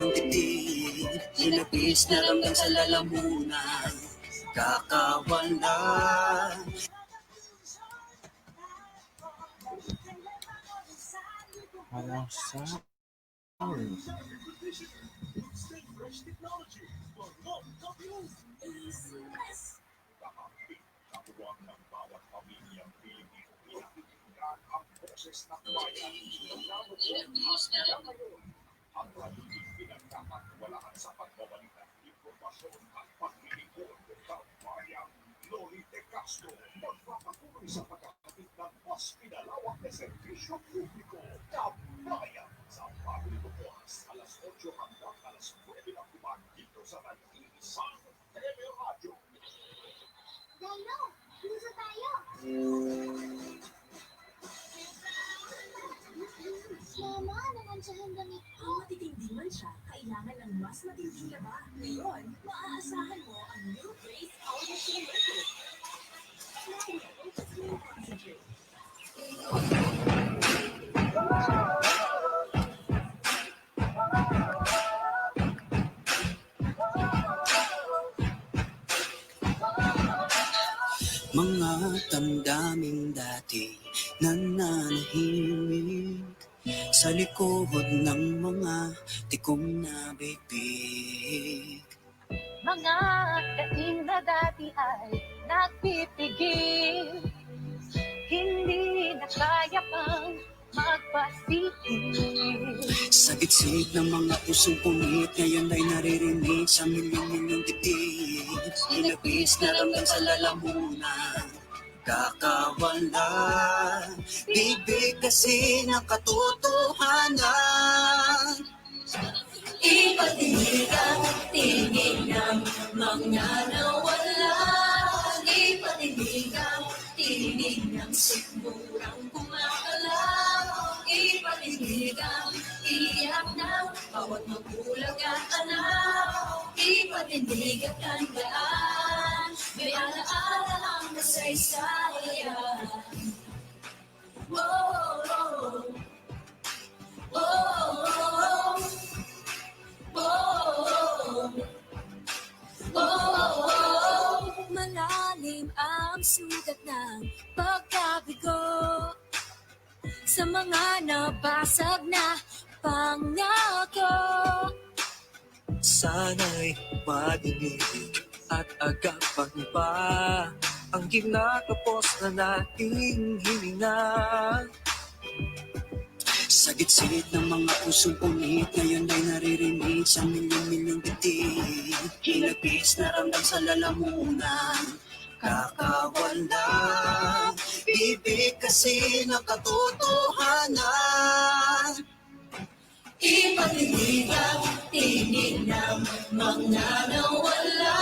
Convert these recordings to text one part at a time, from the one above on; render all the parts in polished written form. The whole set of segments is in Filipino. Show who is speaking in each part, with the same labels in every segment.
Speaker 1: titig, sinapis na ramdam sa lalamunan, kakawala.
Speaker 2: Walang sound.
Speaker 3: Ang pagiging pinagkakatiwalaan sa pagbabalita, impormasyon at paglilingkod ng bayang Lolite Castro magpapakuloy sa pagkakatid ng mas pinalawak na serbisyo publiko ng bayan sa bagong bukas alas 8 hanggang alas 9 ng umaga dito sa Nag-iisang Teleradyo.
Speaker 4: Lolo, puso tayo! Mama, nanansyahan damit ko.
Speaker 5: Kung matitindi man siya, kailangan ng mas matinding laba. Ngayon, maaasahan mo ang new Grace All Machine Liquid. Nothing else is more concentrate.
Speaker 1: Mga damdaming dati nananahimik sa likod ng mga tikom na bibig.
Speaker 6: Mga dating na dati ay nagpipigil, hindi na kaya pang magpasigil.
Speaker 1: Sa gitsig ng mga pusong punit, ngayon ay naririnig sa milyong-milyong titig. Inabis na ramdam sa lalamunan, kakawala. Bibig kasi ng katotohanan.
Speaker 5: Ipatinig ang tingin ng mga nawala. Ipatinig ang tinig ng sigmurang kumakalaw. Ipatinig ang iyak ng bawat magulang at anak. Ipatinig at tandaan, may alaala ang kasaysayan. Oh, oh, oh, oh. Malalim ang sugat ng pagkabigo sa mga nabasag na pangako.
Speaker 1: Sana'y madinig at agapan pa ang ginagapos na nating hininga. Sa gitsit ng mga pusong punit, ngayon ay naririnig sa milyong-milyong titig. Hinagpis na ramdam sa lalamunan, kakawala. Bibig kasi ng katotohanan.
Speaker 5: Ipatinig ang tinig ng mga nawala.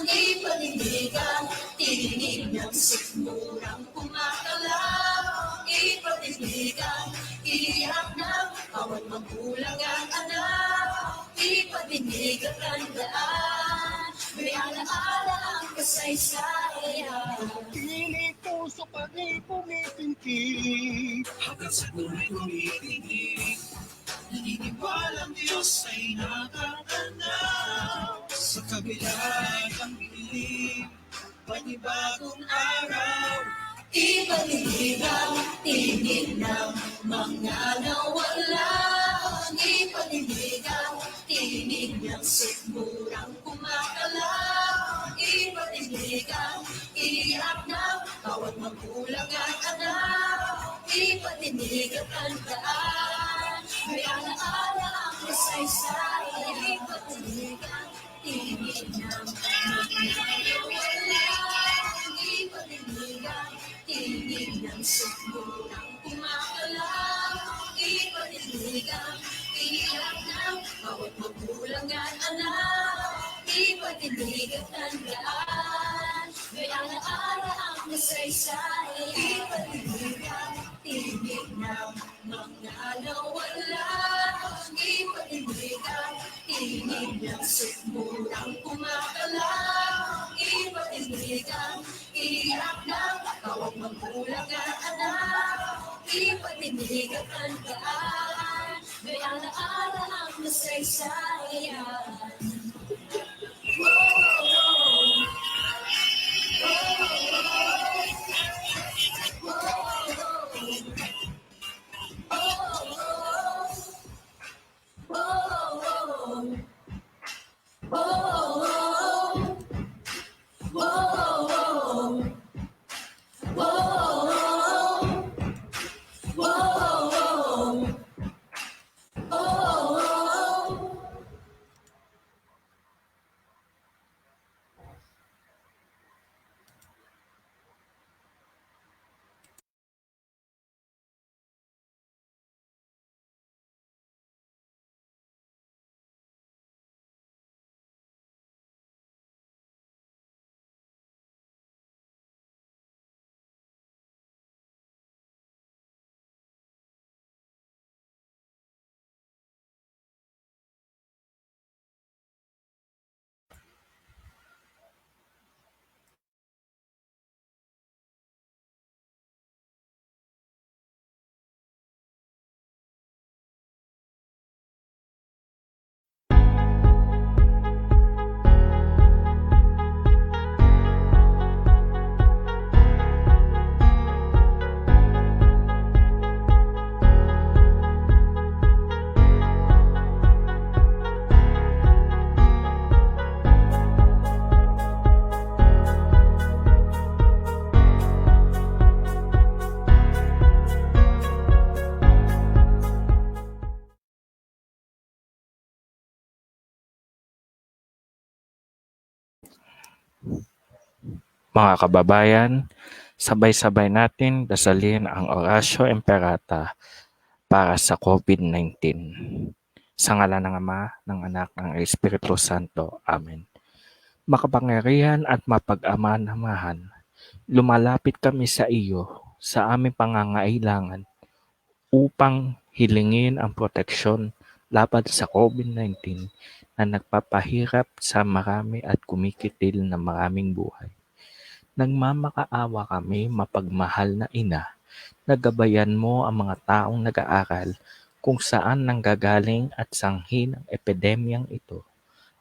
Speaker 5: Ipatinig ang tinig ng sikmurang kumakalaw. Ipatinig ang iyak ng bawat magulang at anak. Ipatinig at tandaan, may alaala ang kasaysayan.
Speaker 3: Piling puso pa rin pumitintig hanggang sa tuloy tumitingin. Naniniwalang Diyos ay nakakanaw sa kabila ng dilim, panibagong araw.
Speaker 5: Ipatinig ang tinig ng mga nawala. Ipatinig ang tinig ng sikmurang kumakalaw. Ipatinig ang iyak ng bawat magulang at anak. Ipatinig at tandaan, may alaala ang kasaysayan. Ipatinig ang tinig ng mga nawala. Ipatinig ang tinig ng sikmurang kumakalaw. Ipatinig ang iyak ng bawat magulang at anak. Ipatinig at tandaan, may alaala ang kasaysayan. Ipatinig ang tinig ng mga nawala. Ipatinig ang tinig ng sikmurang kumakalaw. Ipatinig ang iyak ng bawat magulang at anak. Ipatinig at tandaan, may alaala ang kasaysayan.
Speaker 2: Mga kababayan, sabay-sabay natin dasalin ang Oratio Imperata para sa COVID-19. Sa ngalan ng Ama, ng Anak, ng Espiritu Santo. Amen. Makapangyarihan at mapag-ama-amahan, lumalapit kami sa iyo sa aming pangangailangan upang hilingin ang proteksyon laban sa COVID-19 na nagpapahirap sa marami at kumikitil na maraming buhay. Nagmamakaawa kami, mapagmahal na Ina, na gabayan mo ang mga taong nag-aaral kung saan nanggagaling at sanhi ng epidemyang ito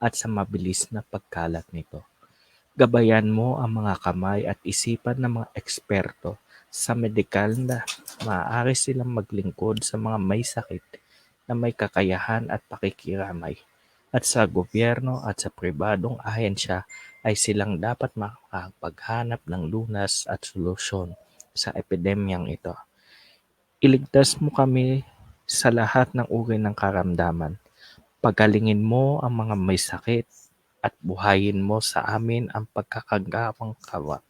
Speaker 2: at sa mabilis na pagkalat nito. Gabayan mo ang mga kamay at isipan ng mga eksperto sa medikal na maaari silang maglingkod sa mga may sakit na may kakayahan at pakikiramay. At sa gobyerno at sa pribadong ahensya ay silang dapat makapaghanap ng lunas at solusyon sa epidemyang ito. Iligtas mo kami sa lahat ng uri ng karamdaman. Pagalingin mo ang mga may sakit at buhayin mo sa amin ang pagkakagawang kawa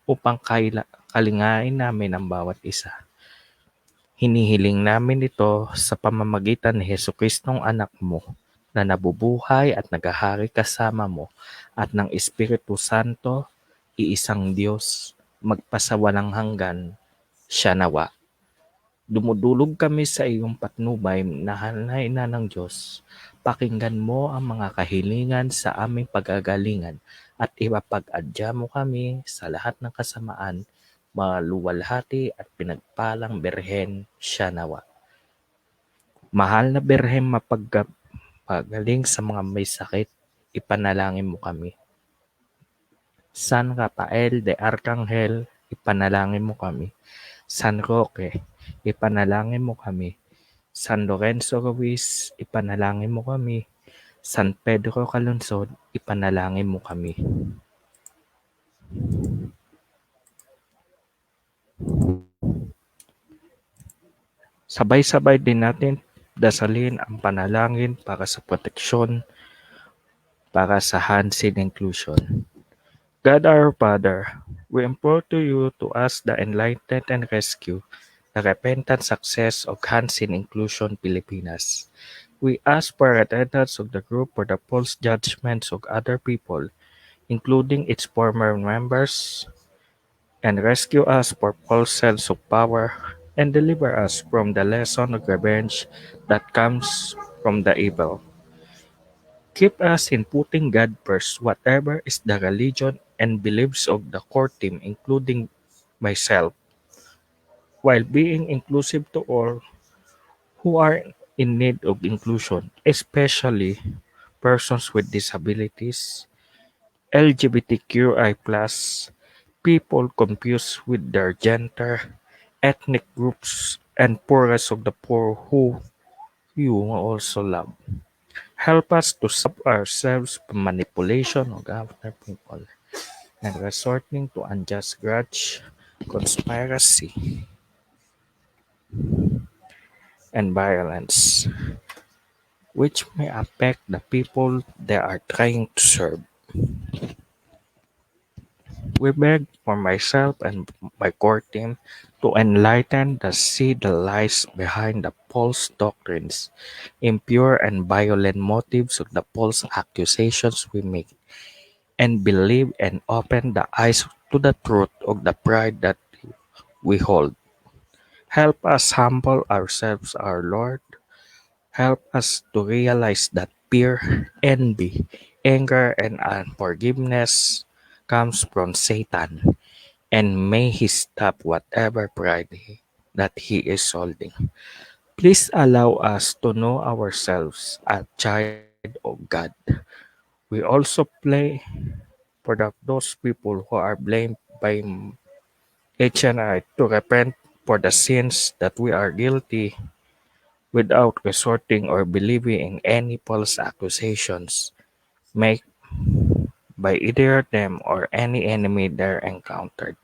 Speaker 2: upang kalingain namin ang bawat isa. Hinihiling namin ito sa pamamagitan ni Jesucristong anak mo na nabubuhay at naghahari kasama mo at ng Espiritu Santo, iisang Diyos, magpasawalang hanggan, siya nawa. Dumudulog kami sa iyong patnubay, mahal na Ina ng Diyos. Pakinggan mo ang mga kahilingan sa aming pagagalingan at ipapag-adya mo kami sa lahat ng kasamaan, maluwalhati at pinagpalang Birhen, siya nawa. Mahal na Birhen, mapagaling sa mga may sakit, ipanalangin mo kami. San Rafael de Arcangel, ipanalangin mo kami. San Roque, ipanalangin mo kami. San Lorenzo Ruiz, ipanalangin mo kami. San Pedro Calungsod, ipanalangin mo kami. Sabay-sabay din natin dasalin ang panalangin para sa proteksyon para sa Hansen inclusion. God our Father, we implore to you to ask the enlightened and rescue the repentant success of Hansen Inclusion Pilipinas. We ask for attendance of the group for the false judgments of other people, including its former members, and rescue us for false sense of power, and deliver us from the lesson of revenge that comes from the evil. Keep us in putting God first, whatever is the religion and beliefs of the core team, including myself, while being inclusive to all who are in need of inclusion, especially persons with disabilities, LGBTQI+, people confused with their gender, ethnic groups, and poorest of the poor who you also love. Help us to stop ourselves from manipulation of other people and resorting to unjust grudge, conspiracy, and violence, which may affect the people they are trying to serve. We beg for myself and my core team to enlighten the see the lies behind the false doctrines, impure and violent motives of the false accusations we make, and believe and open the eyes to the truth of the pride that we hold. Help us humble ourselves, our Lord. Help us to realize that fear, envy, anger, and unforgiveness comes from Satan, and may he stop whatever pride that he is holding. Please allow us to know ourselves a child of God. We also pray for those people who are blamed by HNI to repent for the sins that we are guilty without resorting or believing in any false accusations made by either them or any enemy they encountered.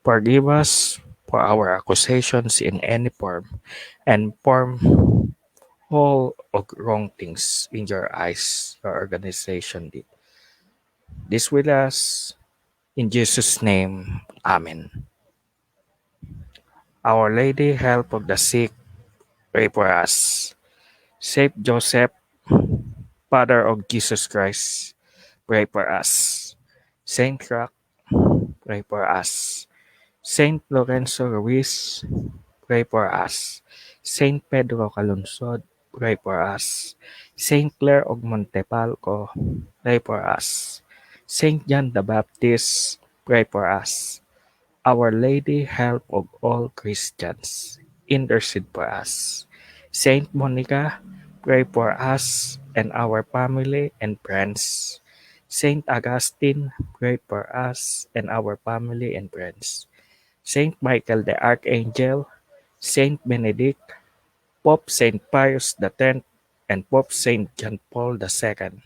Speaker 2: Forgive us for our accusations in any form and form all of wrong things in your eyes your organization did. This with us in Jesus' name. Amen. Our Lady, help of the sick, pray for us. Saint Joseph, Father of Jesus Christ, pray for us. Saint Rock, pray for us. Saint Lorenzo Ruiz, pray for us. Saint Pedro Calungsod, pray for us. Saint Clare of Montepalco, pray for us. Saint John the Baptist, pray for us. Our Lady, help of all Christians, intercede for us. Saint Monica, pray for us and our family and friends. Saint Augustine, pray for us and our family and friends. Saint Michael the Archangel, Saint Benedict, Pope Saint Pius X, and Pope Saint John Paul II,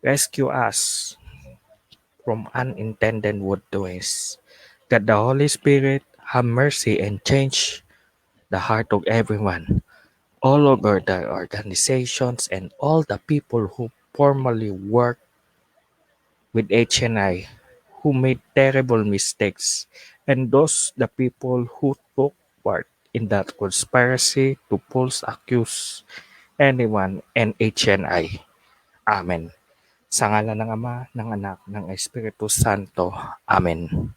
Speaker 2: rescue us from unintended doings. God the Holy Spirit, have mercy and change the heart of everyone, all over the organizations and all the people who formerly worked with HNI, who made terrible mistakes, and those the people who took part in that conspiracy to false accuse anyone and HNI. Amen. Sa ngalan ng Ama, ng Anak, ng Espiritu Santo. Amen.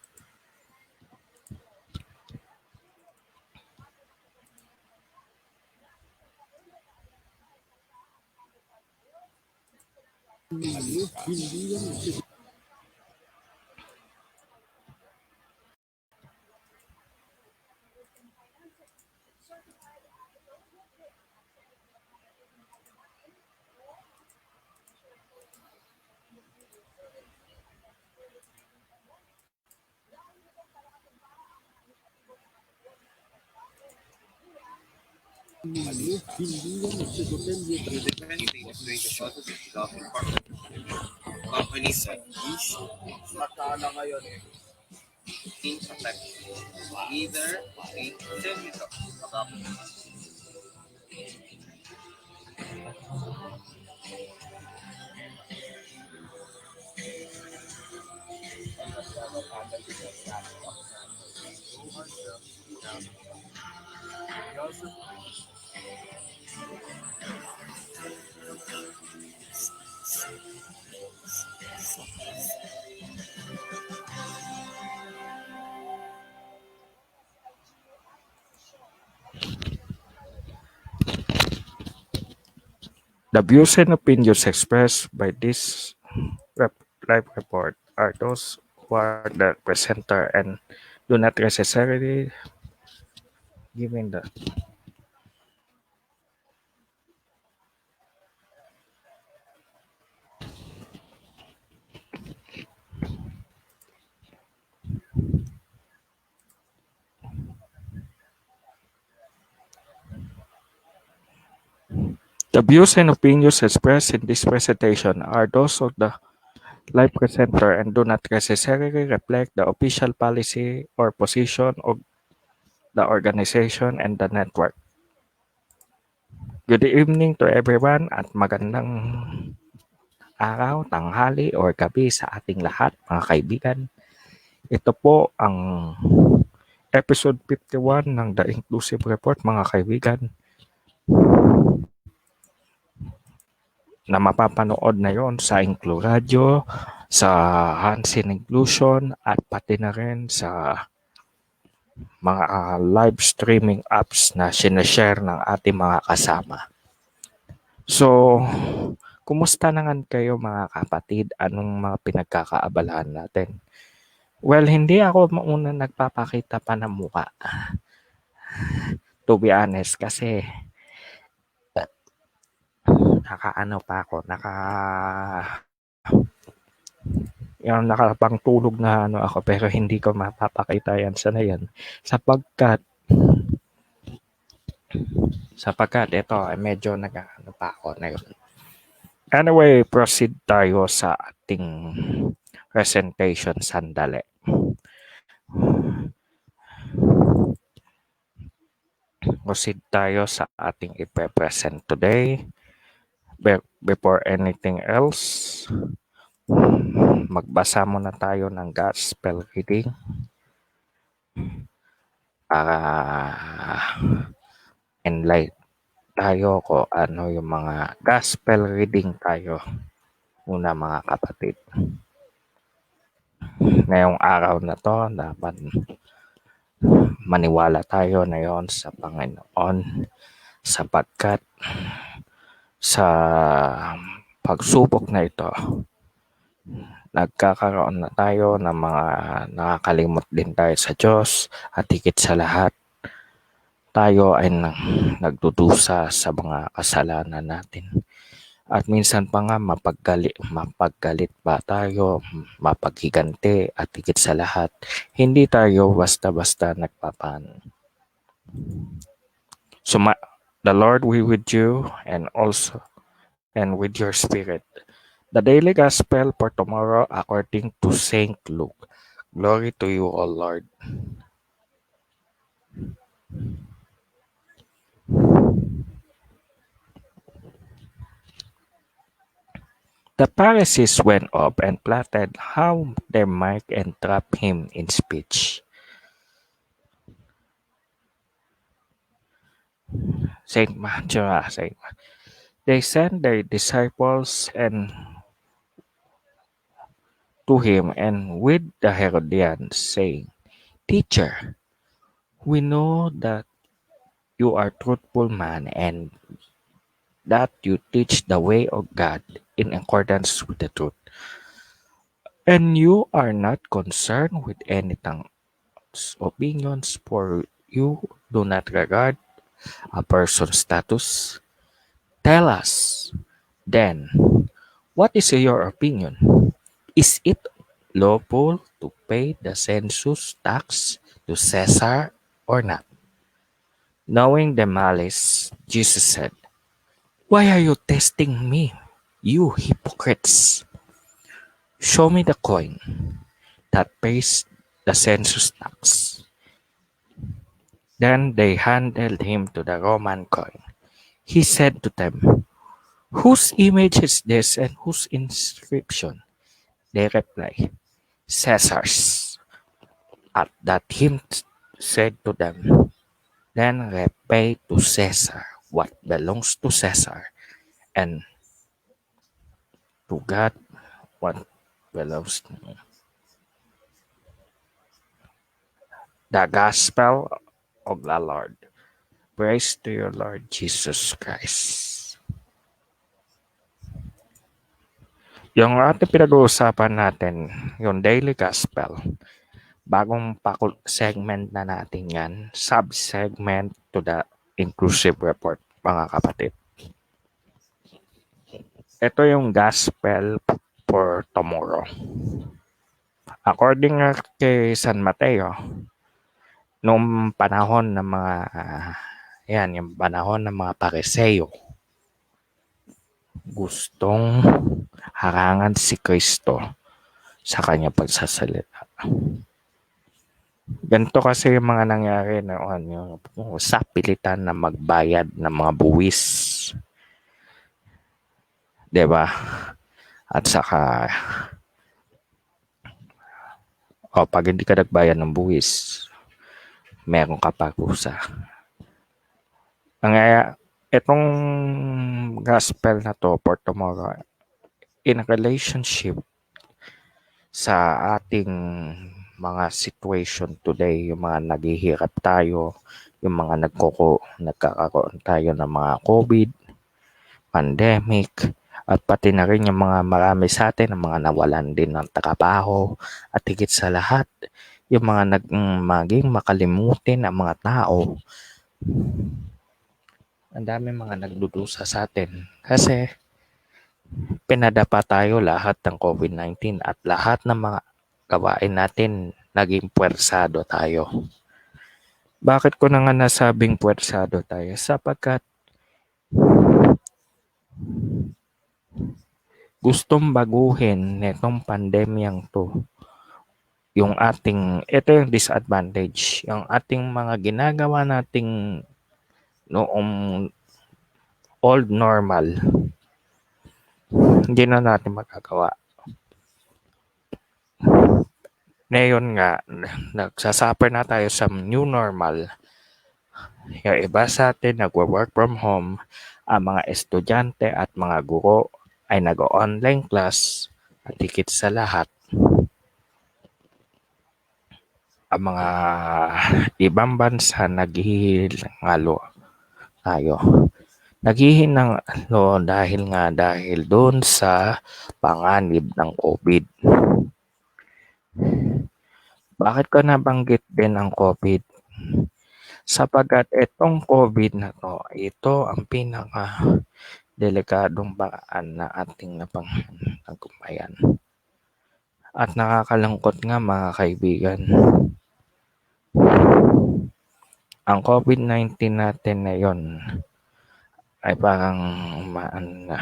Speaker 2: The views and opinions expressed by this live report are those who are the presenter and do not necessarily given the The views and opinions expressed in this presentation are those of the live presenter and do not necessarily reflect the official policy or position of the organization and the network. Good evening to everyone at magandang araw, tanghali, or gabi sa ating lahat, mga kaibigan. Ito po ang episode 51 ng The Inclusive Report, mga kaibigan, na mapapanood na yon sa Inclu Radio, sa Hansin Inclusion, at pati na rin sa mga live streaming apps na sinashare ng ating mga kasama. So, kumusta naman kayo mga kapatid? Anong mga pinagkakaabalahan natin? Well, hindi ako muna nagpapakita pa ng mukha. To be honest, kasi nakapangtulog na ako, pero hindi ko mapapakita yan sana yan sapagkat ito medyo pa ako na yun. Anyway, proceed tayo sa ating presentation sandali. Proceed tayo sa ating ipe-present today. Before anything else, magbasa muna tayo ng gospel reading para enlight tayo kung ano yung mga gospel reading tayo muna mga kapatid. Ngayong araw na to, dapat maniwala tayo na yon sa Panginoon sapagkat sa pagsubok na ito, nagkakaroon na tayo ng mga nakakalimot din tayo sa Diyos at higit sa lahat, tayo ay nagdudusa sa mga kasalanan natin. At minsan pa nga mapaggalit pa tayo, mapaghiganti at higit sa lahat, hindi tayo basta-basta nagpapan. So the Lord be with you and with your spirit. The daily gospel for tomorrow according to Saint Luke. Glory to you, O Lord. The Pharisees went up and plotted how they might entrap him in speech. Saint Matthew. They sent their disciples to him and with the Herodians, saying, Teacher, we know that you are a truthful man and that you teach the way of God in accordance with the truth. And you are not concerned with anything's opinions, for you do not regard a person's status. Tell us, then, what is your opinion? Is it lawful to pay the census tax to Caesar or not? Knowing the malice, Jesus said, Why are you testing me, you hypocrites? Show me the coin that pays the census tax. Then they handed him to the Roman coin. He said to them, Whose image is this and whose inscription? They replied, Caesar's. At that he said to them, Then repay to Caesar what belongs to Caesar, and to God what belongs to me. The Gospel of the Lord. Praise to you, Lord Jesus Christ. Yung ating pinag-uusapan natin, yung daily gospel, bagong segment na natin yan, sub-segment to the inclusive report, mga kapatid. Ito yung gospel for tomorrow. According kay San Mateo, noong panahon ng mga yung panahon ng mga Pariseo, gustong harangan si Kristo sa kanyang pagsasalita. Ganito kasi yung mga nangyari na sa pilitan na magbayad ng mga buwis. 'Di ba? At saka pag hindi ka nagbayad ng buwis, meron ka parusa. Kaya itong gospel na to for tomorrow in relationship sa ating mga situation today, yung mga naghihirap tayo, yung mga nagkakaroon tayo ng mga COVID, pandemic, at pati na rin yung mga marami sa atin, ang mga nawalan din ng trabaho, at higit sa lahat, yung mga maging makalimutin ang mga tao. Ang dami mga nagdudusa sa atin kasi pinadapa tayo lahat ng COVID-19 at lahat ng mga gawain natin naging puwersado tayo. Bakit ko na nga nasabing puwersado tayo? Sapagkat gustong baguhin netong pandemyang to yung ito yung disadvantage, yung ating mga ginagawa nating noong old normal, hindi na natin magagawa. Ngayon nga, nagsasuffer na tayo sa new normal. Yung iba sa atin nagwo-work from home, ang mga estudyante at mga guro ay nag-online class at higit sa lahat, ang mga ibang bansa naghihingalo tayo. Naghihinalo dahil doon sa panganib ng COVID. Bakit ko nabanggit din ang COVID? Sapagkat itong COVID na to, ito ang pinaka-delikadong paraan na ating napanggumpayan. At nakakalungkot nga mga kaibigan, ang COVID-19 natin na yon ay parang na.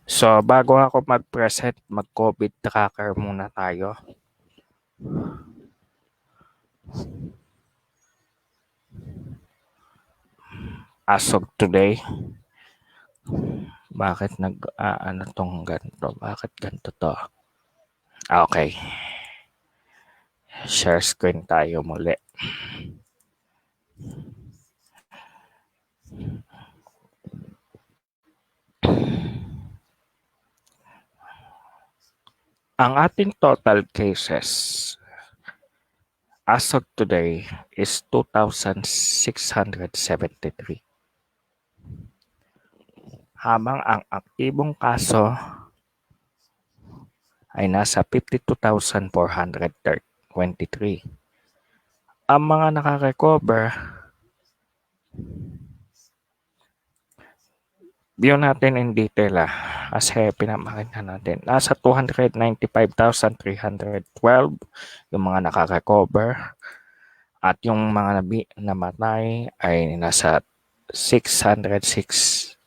Speaker 2: So, bago ako mag-present, mag-COVID tracker muna tayo. As of today, bakit tong ganito? Bakit ganito to? Okay. Share screen tayo muli. Ang ating total cases as of today is 2,673. Habang ang aktibong kaso ay nasa 52,423. Ang mga nakarecover, view natin in detail kasi pinapakita natin. Nasa 295,312 yung mga nakarecover at yung mga namatay ay nasa 606.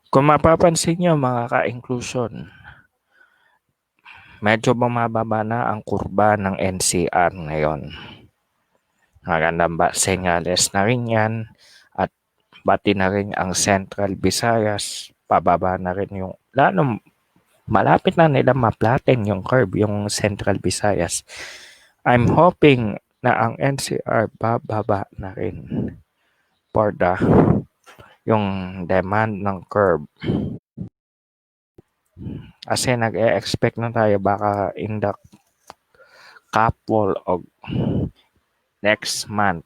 Speaker 2: Kung mapapansin nyo mga ka-inclusion, medyo bumababa na ang kurba ng NCR ngayon. Magandang senyales na rin yan at pati na rin ang Central Visayas, pababa na rin yung, malapit na nila ma-flatten yung curve, yung Central Visayas. I'm hoping na ang NCR bababa na rin for yung demand ng curve. Kasi nag-e-expect na tayo baka in the couple of next month,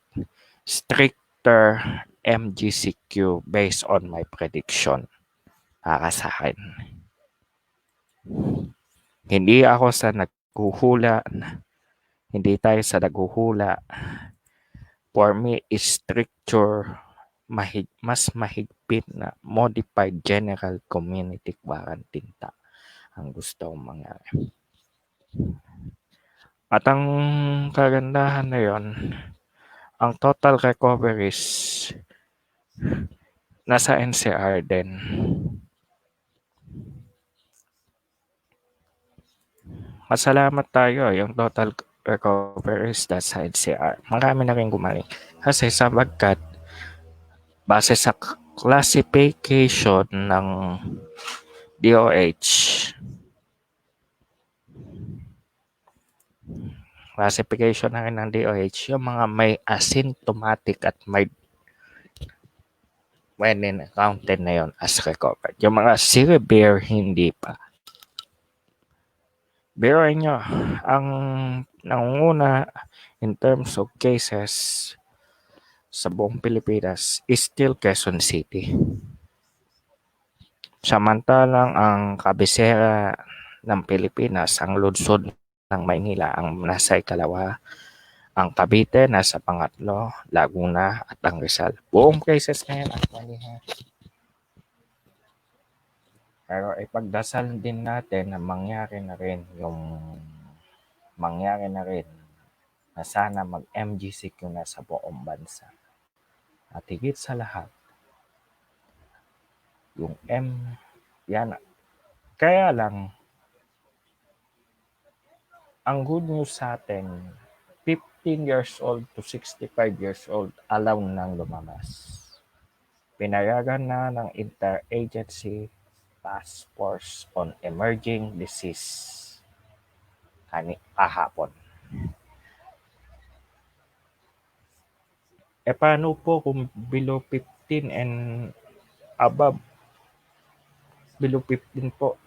Speaker 2: stricter MGCQ based on my prediction. Para sa akin. Hindi ako sa naghuhula. Hindi tayo sa naghuhula. For me, is stricture mas mahigpit na modified general community quarantine ang gusto kong mangyari. At ang kagandahan na yon, ang total recoveries nasa NCR din. Masalamat tayo yung total recoveries nasa NCR. Marami na rin gumaling. Kasi sabagkat base sa classification ng DOH, classification na rin ng DOH, yung mga may asymptomatic at may when counted na yon as recovered. Yung mga severe, hindi pa. Biruin nyo, ang nangunguna in terms of cases sa buong Pilipinas is still Quezon City. Samantalang ang kabisera ng Pilipinas, ang lungsod ng Maynila, ang nasa ikalawa, ang Cavite nasa pangatlo, Laguna at ang Rizal. Buong cases ngayon actually. Pero ipagdasal din natin na mangyari na rin na sana mag-MGCQ na sa buong bansa. At higit sa lahat, yung yan. Kaya lang, ang good news sa atin, 15 years old to 65 years old, allow nang lumabas. Pinayagan na ng Interagency Task Force on Emerging Disease kahapon. Paano po kung below 15 and above? Below 15 po,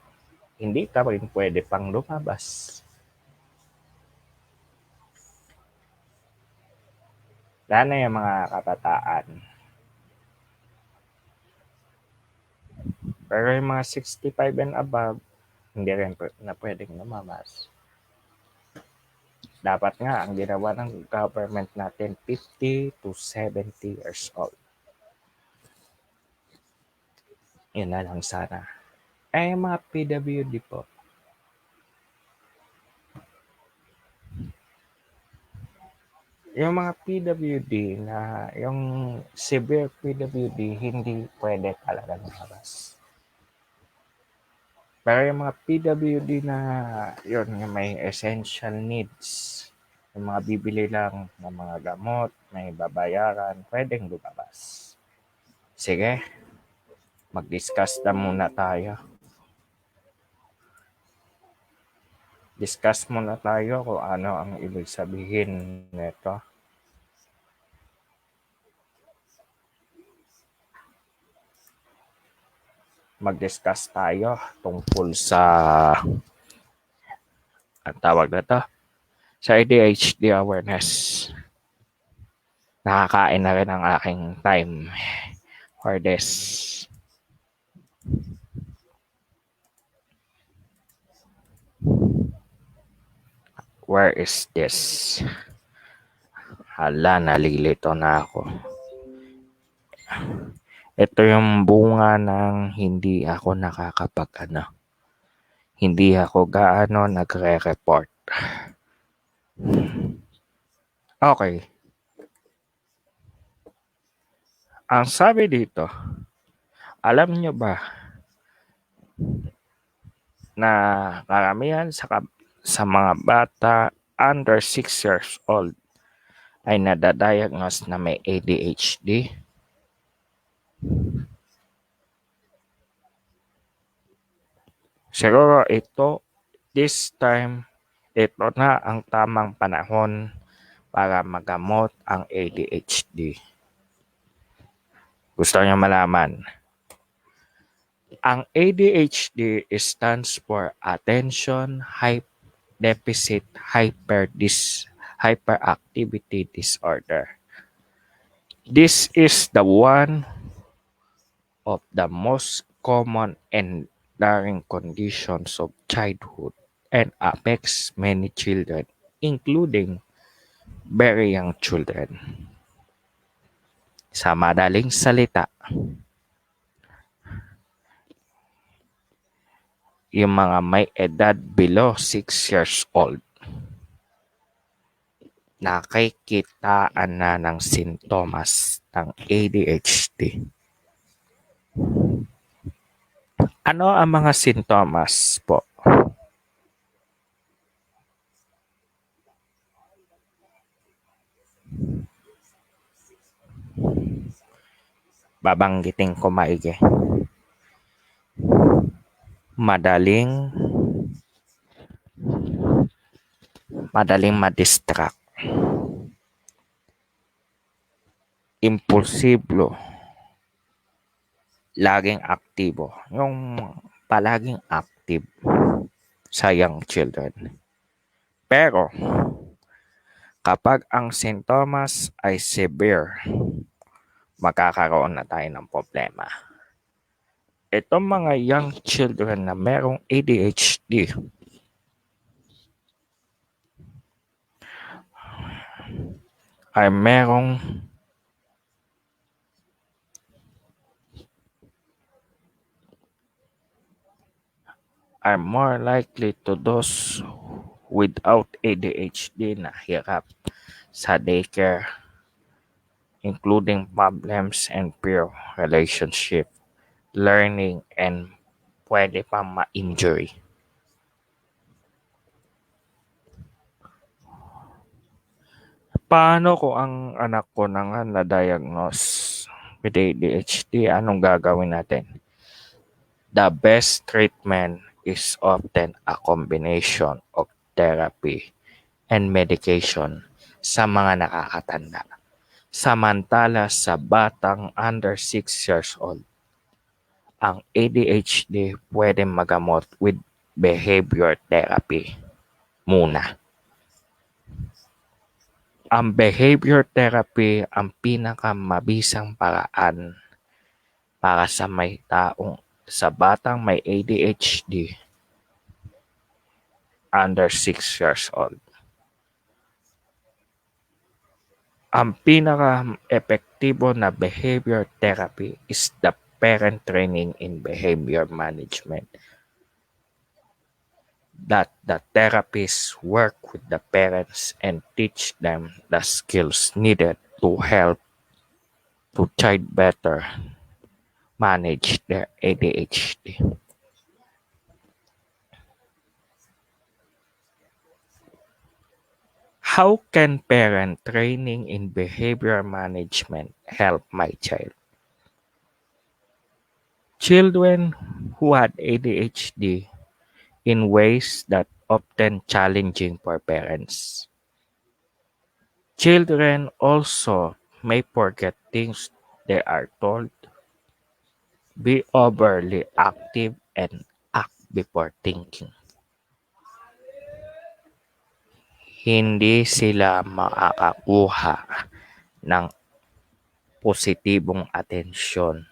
Speaker 2: hindi ka rin pwede pang lumabas. Lalo na yung mga kabataan. Pero yung mga 65 and above, hindi rin na pwedeng lumabas. Dapat nga, ang ginawa ng government natin, 50 to 70 years old. Yun na lang sana. Yung mga PWD po, yung mga PWD na, yung severe PWD, hindi pwede talaga lumabas. Pero yung mga PWD na yun, yung may essential needs, yung mga bibili lang ng mga gamot, may babayaran, pwedeng lumabas. Sige, mag-discuss na muna tayo. Discuss muna tayo kung ano ang ibig sabihin nito. Mag-discuss tayo tungkol sa ang tawag na to, sa ADHD awareness. Nakakain na rin ang aking time for this. Where is this? Hala, nalilito na ako. Ito yung bunga ng hindi ako hindi ako gaano nagre-report. Okay. Ang sabi dito, alam nyo ba na karamihan sa mga bata under 6 years old ay nadadiagnose na may ADHD? Siguro this time, ito na ang tamang panahon para magamot ang ADHD. Gusto niyo malaman? Ang ADHD stands for Attention Deficit Hyperactivity Disorder. This is the one of the most common and enduring conditions of childhood and affects many children, including very young children. Sa madaling salita, yung mga may edad below 6 years old, nakikitaan na ng sintomas ng ADHD. Ano ang mga sintomas po? Babanggitin ko maigi. Madaling ma-distract. Impulsibo. Laging aktibo. Yung palaging active sa young children. Pero, kapag ang sintomas ay severe, magkakaroon na tayo ng problema. Itong mga young children na merong ADHD, ay merong are more likely to those without ADHD na hirap sa daycare, including problems and peer relationship, learning, and pwede pang ma-injury. Paano kung ang anak ko na nga na-diagnose with ADHD? Anong gagawin natin? The best treatment is often a combination of therapy and medication sa mga nakakatanda. Samantala sa batang under 6 years old, ang ADHD pwede magamot with behavior therapy muna. Ang behavior therapy ang pinakamabisang paraan para sa batang may ADHD under 6 years old. Ang pinaka-epektibo na behavior therapy is the parent training in behavior management. That the therapists work with the parents and teach them the skills needed to help the child better manage their ADHD. How can parent training in behavior management help my child? Children who had ADHD in ways that often challenging for parents. Children also may forget things they are told, be overly active, and act before thinking. Hindi sila makakakuha ng positibong atensyon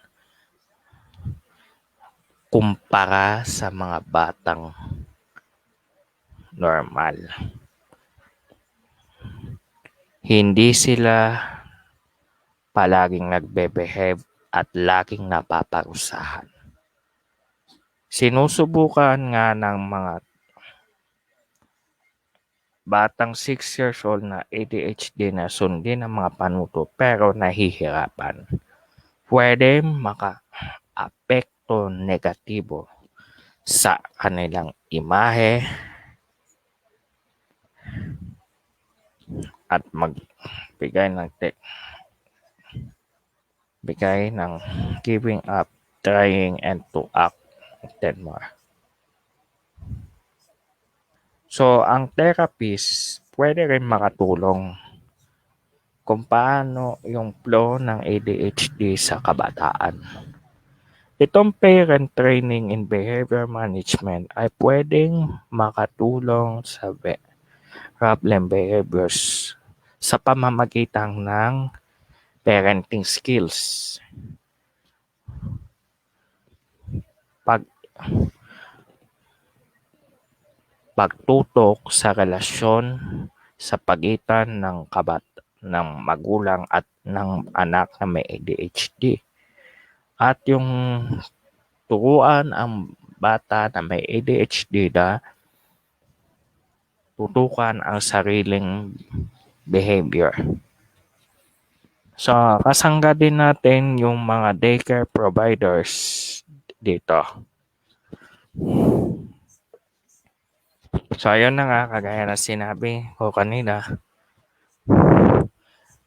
Speaker 2: kumpara sa mga batang normal. Hindi sila palaging nagbe-behave at laging napaparusahan. Sinusubukan nga ng mga batang 6 years old na ADHD na sundin ang mga panuto pero nahihirapan. Pwede maka-apekto negatibo sa kanilang imahe at magbigay ng giving up, trying, and to act more. So, ang therapist pwede rin makatulong kung paano yung flow ng ADHD sa kabataan. Itong parent training in behavior management ay pwedeng makatulong sa problem behaviors sa pamamagitan ng parenting skills. Pagtutok sa relasyon sa pagitan ng magulang at ng anak na may ADHD. At yung turuan ang bata na may ADHD na tutukan ang sariling behavior. So, kasangga din natin yung mga daycare providers dito. So, ayun na nga, kagaya na sinabi ko kanina,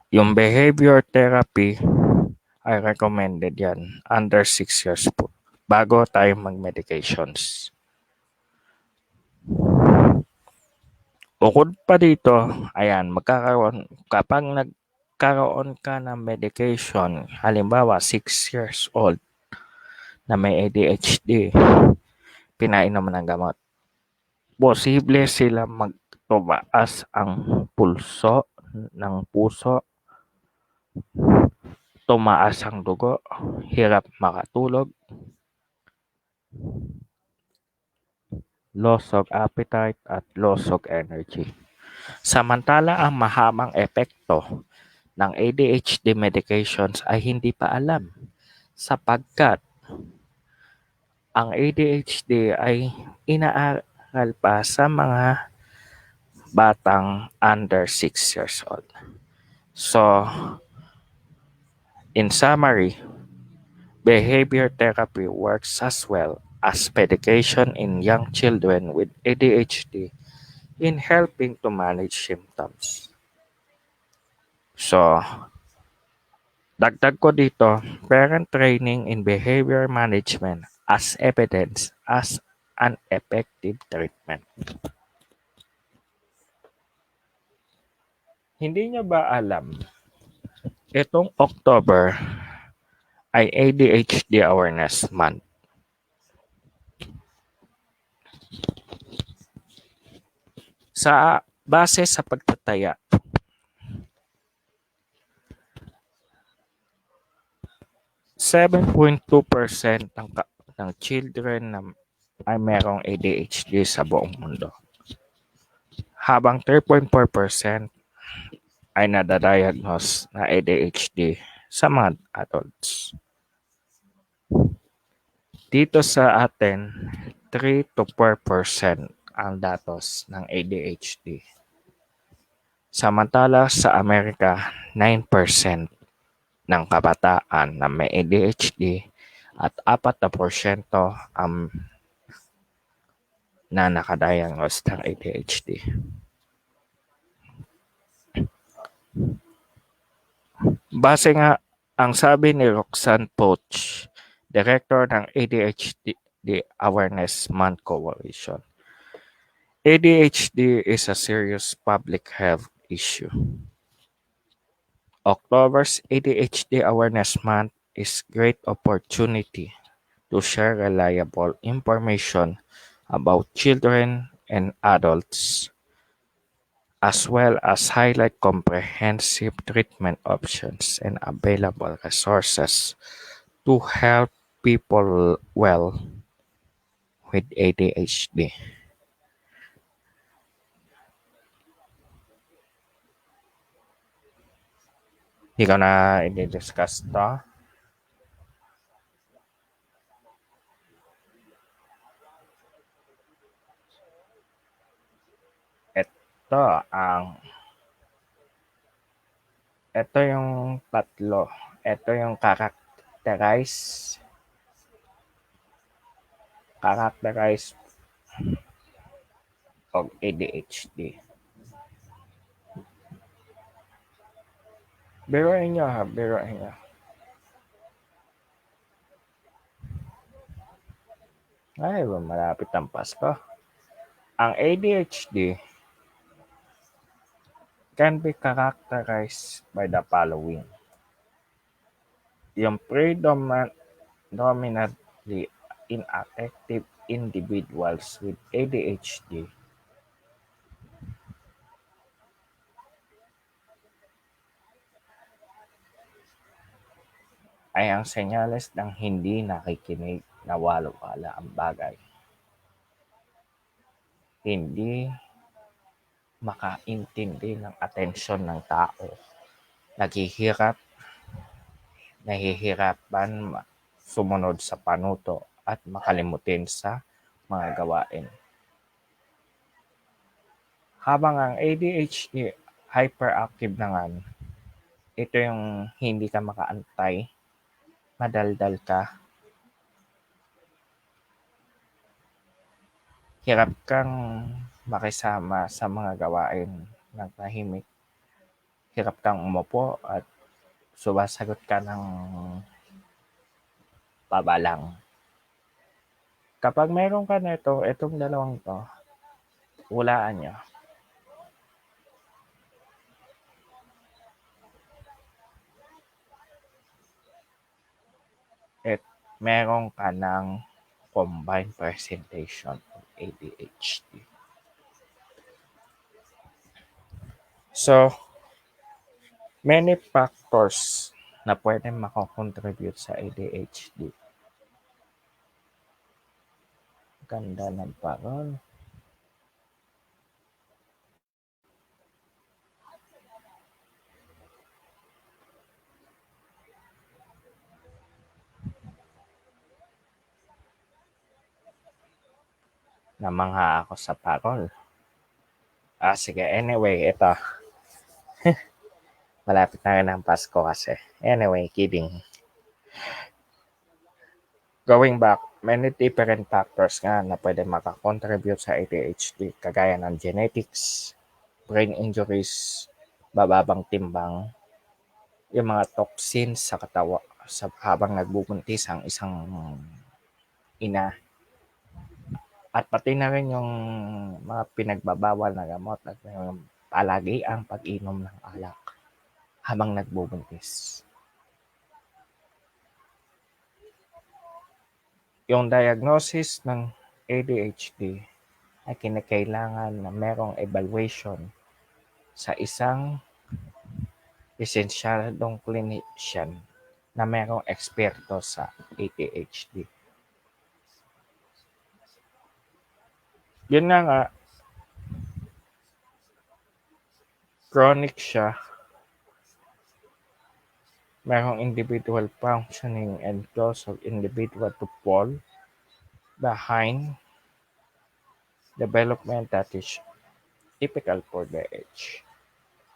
Speaker 2: yung behavior therapy ay recommended yan under 6 years po bago tayo mag-medications. Bukod pa dito, ayan, kapag nagkaroon ka ng medication, halimbawa 6 years old na may ADHD, pinainom ng gamot, posible sila magtumaas ang pulso ng puso, tumaas ang dugo, hirap makatulog, loss of appetite at loss of energy. Samantala ang mahamang epekto ng ADHD medications ay hindi pa alam sapagkat ang ADHD ay inaaral pa sa mga batang under 6 years old. So, in summary, behavior therapy works as well as medication in young children with ADHD in helping to manage symptoms. So, dagdag ko dito, parent training in behavior management as evidence as an effective treatment. Hindi niyo ba alam, itong October ay ADHD Awareness Month. Sa base sa pagtataya, 7.2% ng children na ay merong ADHD sa buong mundo. Habang 3.4% ay nadadiagnose na ADHD sa mga adults. Dito sa atin, 3 to 4% ang datos ng ADHD. Samantala sa Amerika, 9% ng kabataan na may ADHD at 4% ang na nakadiagnose ng ADHD. Base nga ang sabi ni Roxanne Poch, Director ng ADHD Awareness Month Coalition, ADHD is a serious public health issue. October's ADHD Awareness Month is great opportunity to share reliable information about children and adults, as well as highlight comprehensive treatment options and available resources to help people well with ADHD. Hindi ko na i-discuss to. Ito yung tatlo. Ito yung characterize of ADHD. Biruin nyo. Ay, malapit ang Pasko. Ang ADHD can be characterized by the following. Yung predominantly inactive individuals with ADHD ay ang senyales ng hindi nakikinig na walo-wala ang bagay. Hindi makaintindi ng atensyon ng tao. Nahihirapan sumunod sa panuto at makalimutin sa mga gawain. Habang ang ADHD hyperactive naman, ito yung hindi ka makaantay, madaldal ka, hirap kang makisama sa mga gawain ng tahimik, hirap kang umupo at sumasagot ka ng pabalang. Kapag mayroon ka nito, itong dalawang to, hulaan nyo. At meron ka ng combined presentation of ADHD. So, many factors na pwede makakontribute sa ADHD. Ganda ng parol. Namangha ako sa parol. Sige. Anyway, ito. Malapit na rin ang Pasko kasi. Anyway, kidding. Going back, many different factors nga na pwede makakontribute sa ADHD, kagaya ng genetics, brain injuries, bababang timbang, yung mga toxins sa katawan habang nagbubuntis ang isang ina, at pati na rin yung mga pinagbabawal na gamot at yung palagi ang pag-inom ng alak habang nagbubuntis. Yung diagnosis ng ADHD ay kinakailangan na merong evaluation sa isang lisensyadong clinician na merong eksperto sa ADHD. Yun nga, chronic siya. Merong individual functioning and cause of individual to fall behind development that is typical for the age.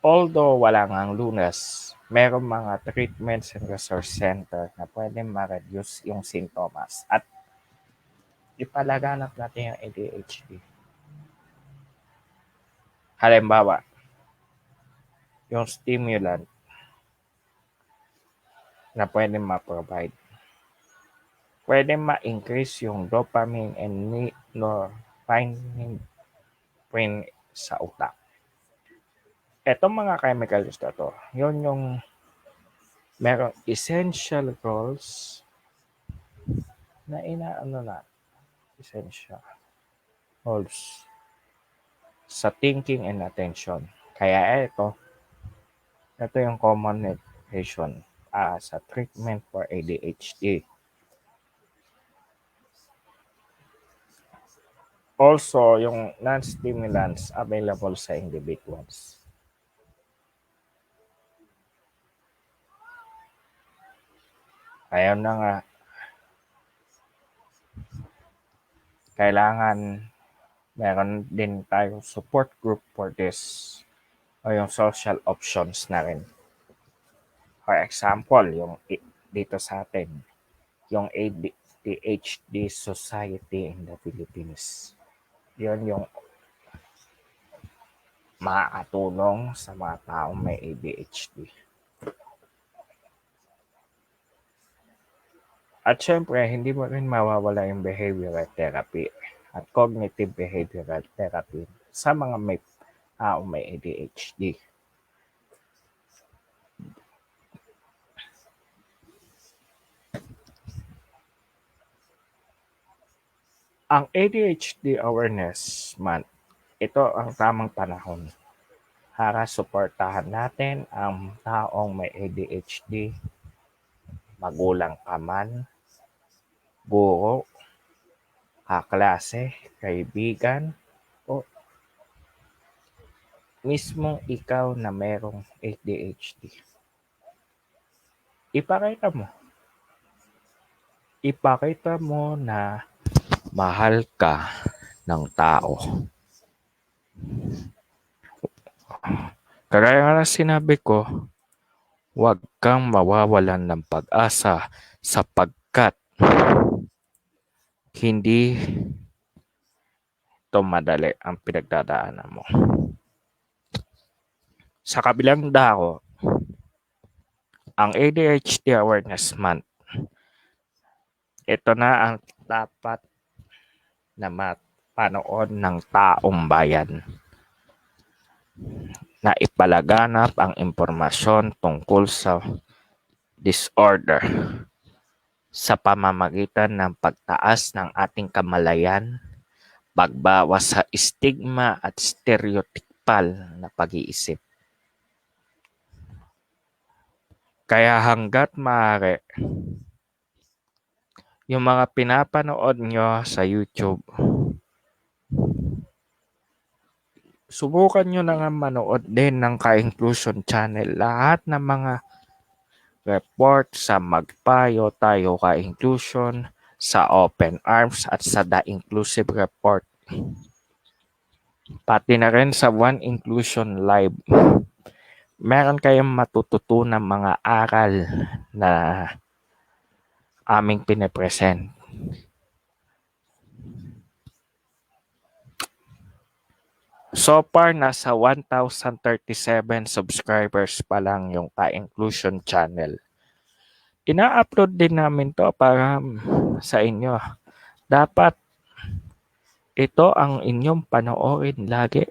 Speaker 2: Although wala ngang lunas, merong mga treatments and resource center na pwede ma-reduce yung sintomas at ipalaganap natin yung ADHD. Halimbawa, yung stimulant na pwede ma-provide. Pwede ma-increase yung dopamine and norepinephrine sa utak. Etong mga chemicals na to, yun yung merong essential roles na essential roles sa thinking and attention. Kaya ito yung common medication sa treatment for ADHD. Also, yung non-stimulants available sa individuals. Kaya na nga, kailangan meron din tayong support group for this o yung social options na rin. For example, yung dito sa atin, yung ADHD Society in the Philippines. Yun yung makakatulong sa mga taong may ADHD. At syempre, hindi mo rin mawawala yung behavioral therapy at cognitive behavioral therapy sa mga may taong may ADHD. Ang ADHD Awareness Month, ito ang tamang panahon para suportahan natin ang taong may ADHD, magulang ka man, guro, kaklase, kaibigan, o mismong ikaw na merong ADHD. Ipakita mo ipakita mo na mahal ka ng tao. Kagaya nga ng sinabi ko, huwag kang mawawalan ng pag-asa sapagkat hindi ito madali ang pinagdadaanan mo. Sa kabilang dako, ang ADHD Awareness Month, ito na ang dapat na mapanood ng taong bayan na ipalaganap ang impormasyon tungkol sa disorder sa pamamagitan ng pagtaas ng ating kamalayan, pagbawas sa stigma at stereotypal na pag-iisip. Kaya hanggat maaari, yung mga pinapanood nyo sa YouTube, subukan nyo na nga manood din ng Ka-Inclusion Channel. Lahat ng mga report sa Magpayo Tayo Ka-Inclusion, sa Open Arms at sa The Inclusive Report. Pati na rin sa One Inclusion Live. Meron kayong matututunan mga aral na aming pinipresent. So far, nasa 1,037 subscribers pa lang yung Ka-Inclusion Channel. Ina-upload din namin to para sa inyo. Dapat ito ang inyong panoorin lagi.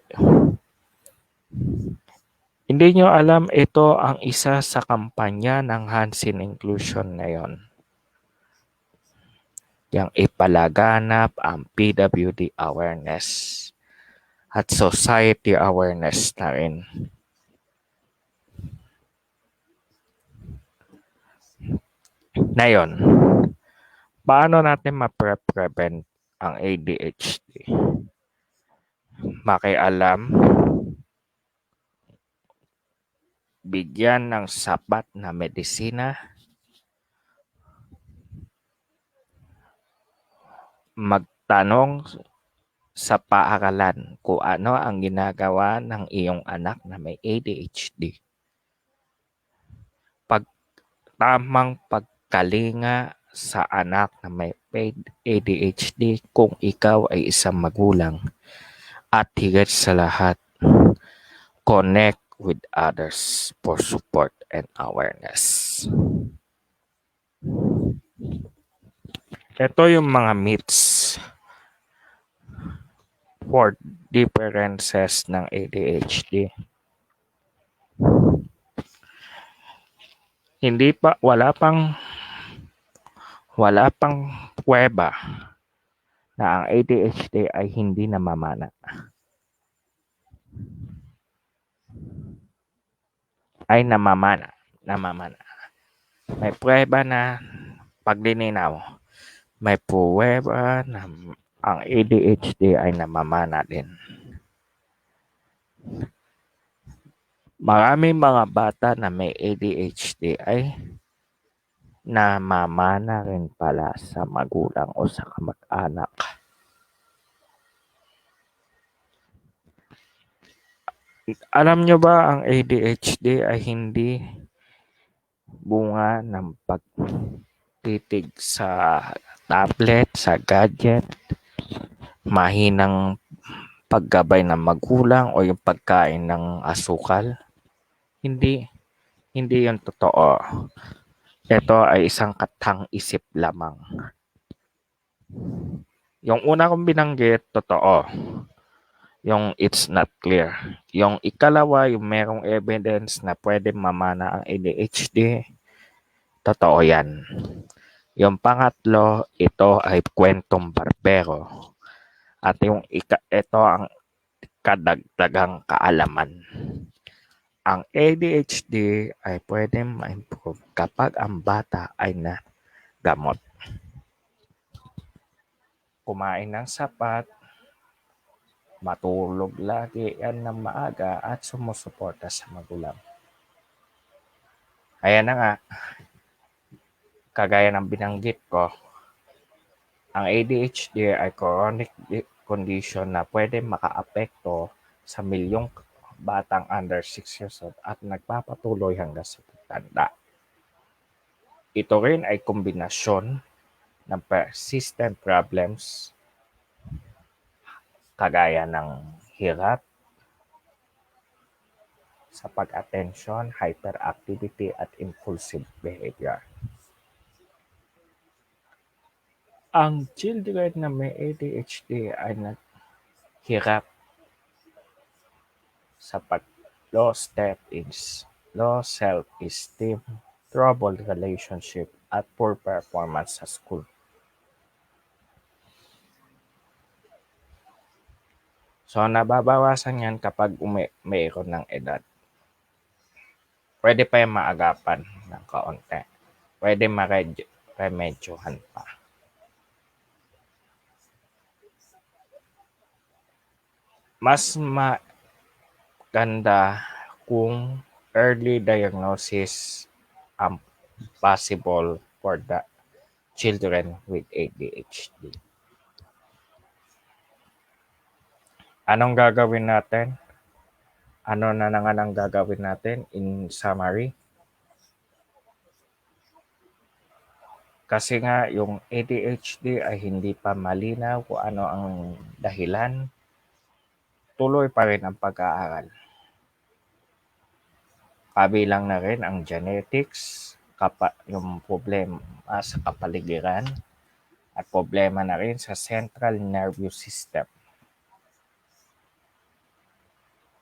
Speaker 2: Hindi nyo alam, ito ang isa sa kampanya ng Hansen Inclusion ngayon. Yang ipalaganap ang PWD awareness at society awareness na rin. Ngayon, paano natin ma-prevent ang ADHD? Makialam, bigyan ng sapat na medisina, magtanong sa paaralan kung ano ang ginagawa ng iyong anak na may ADHD. Tamang pagkalinga sa anak na may ADHD kung ikaw ay isang magulang. At higit sa lahat, connect with others for support and awareness. Ito yung mga myths for differences ng ADHD. Wala pang pruweba na ang ADHD ay hindi namamana. Ay namamana. May pruweba na paglilinaw. May pruweba na ang ADHD ay namamana din. Maraming mga bata na may ADHD ay namamana rin pala sa magulang o sa kamag-anak. Alam nyo ba ang ADHD ay hindi bunga ng pagtitig sa tablet, sa gadget, mahinang paggabay ng magulang o yung pagkain ng asukal? Hindi yun totoo. Ito ay isang katang-isip lamang. Yung una kong binanggit, totoo. Yung it's not clear. Yung ikalawa, yung merong evidence na pwede mamana ang ADHD, totoo yan. Yung pangatlo, ito ay kwentong barbero. At yung ito ang kadagdagang kaalaman. Ang ADHD ay pwede ma-improve kapag ang bata ay nagamot. Kumain ng sapat, matulog lagi yan ng maaga at sumusuporta sa magulang. Ayan na nga, kagaya ng binanggit ko, Ang ADHD ay chronic condition na pwede makaapekto sa milyong batang under 6 years old at nagpapatuloy hanggang sa pagtanda. Ito rin ay kombinasyon ng persistent problems kagaya ng hirap sa pag-atensyon, hyperactivity at impulsive behavior. Ang children na may ADHD ay naghirap sa low self-esteem, troubled relationship, at poor performance sa school. So, nababawasan yan kapag mayroon ng edad. Pwede pa yung maagapan ng kaunti. Pwede ma-remedyohan pa. Mas maganda kung early diagnosis ang possible for the children with ADHD. Anong gagawin natin? Ano na naman ang gagawin natin in summary? Kasi nga yung ADHD ay hindi pa malinaw kung ano ang dahilan, tuloy pa rin ang pag-aaral. Kabilang na rin ang genetics, yung problema sa kapaligiran, at problema na rin sa central nervous system.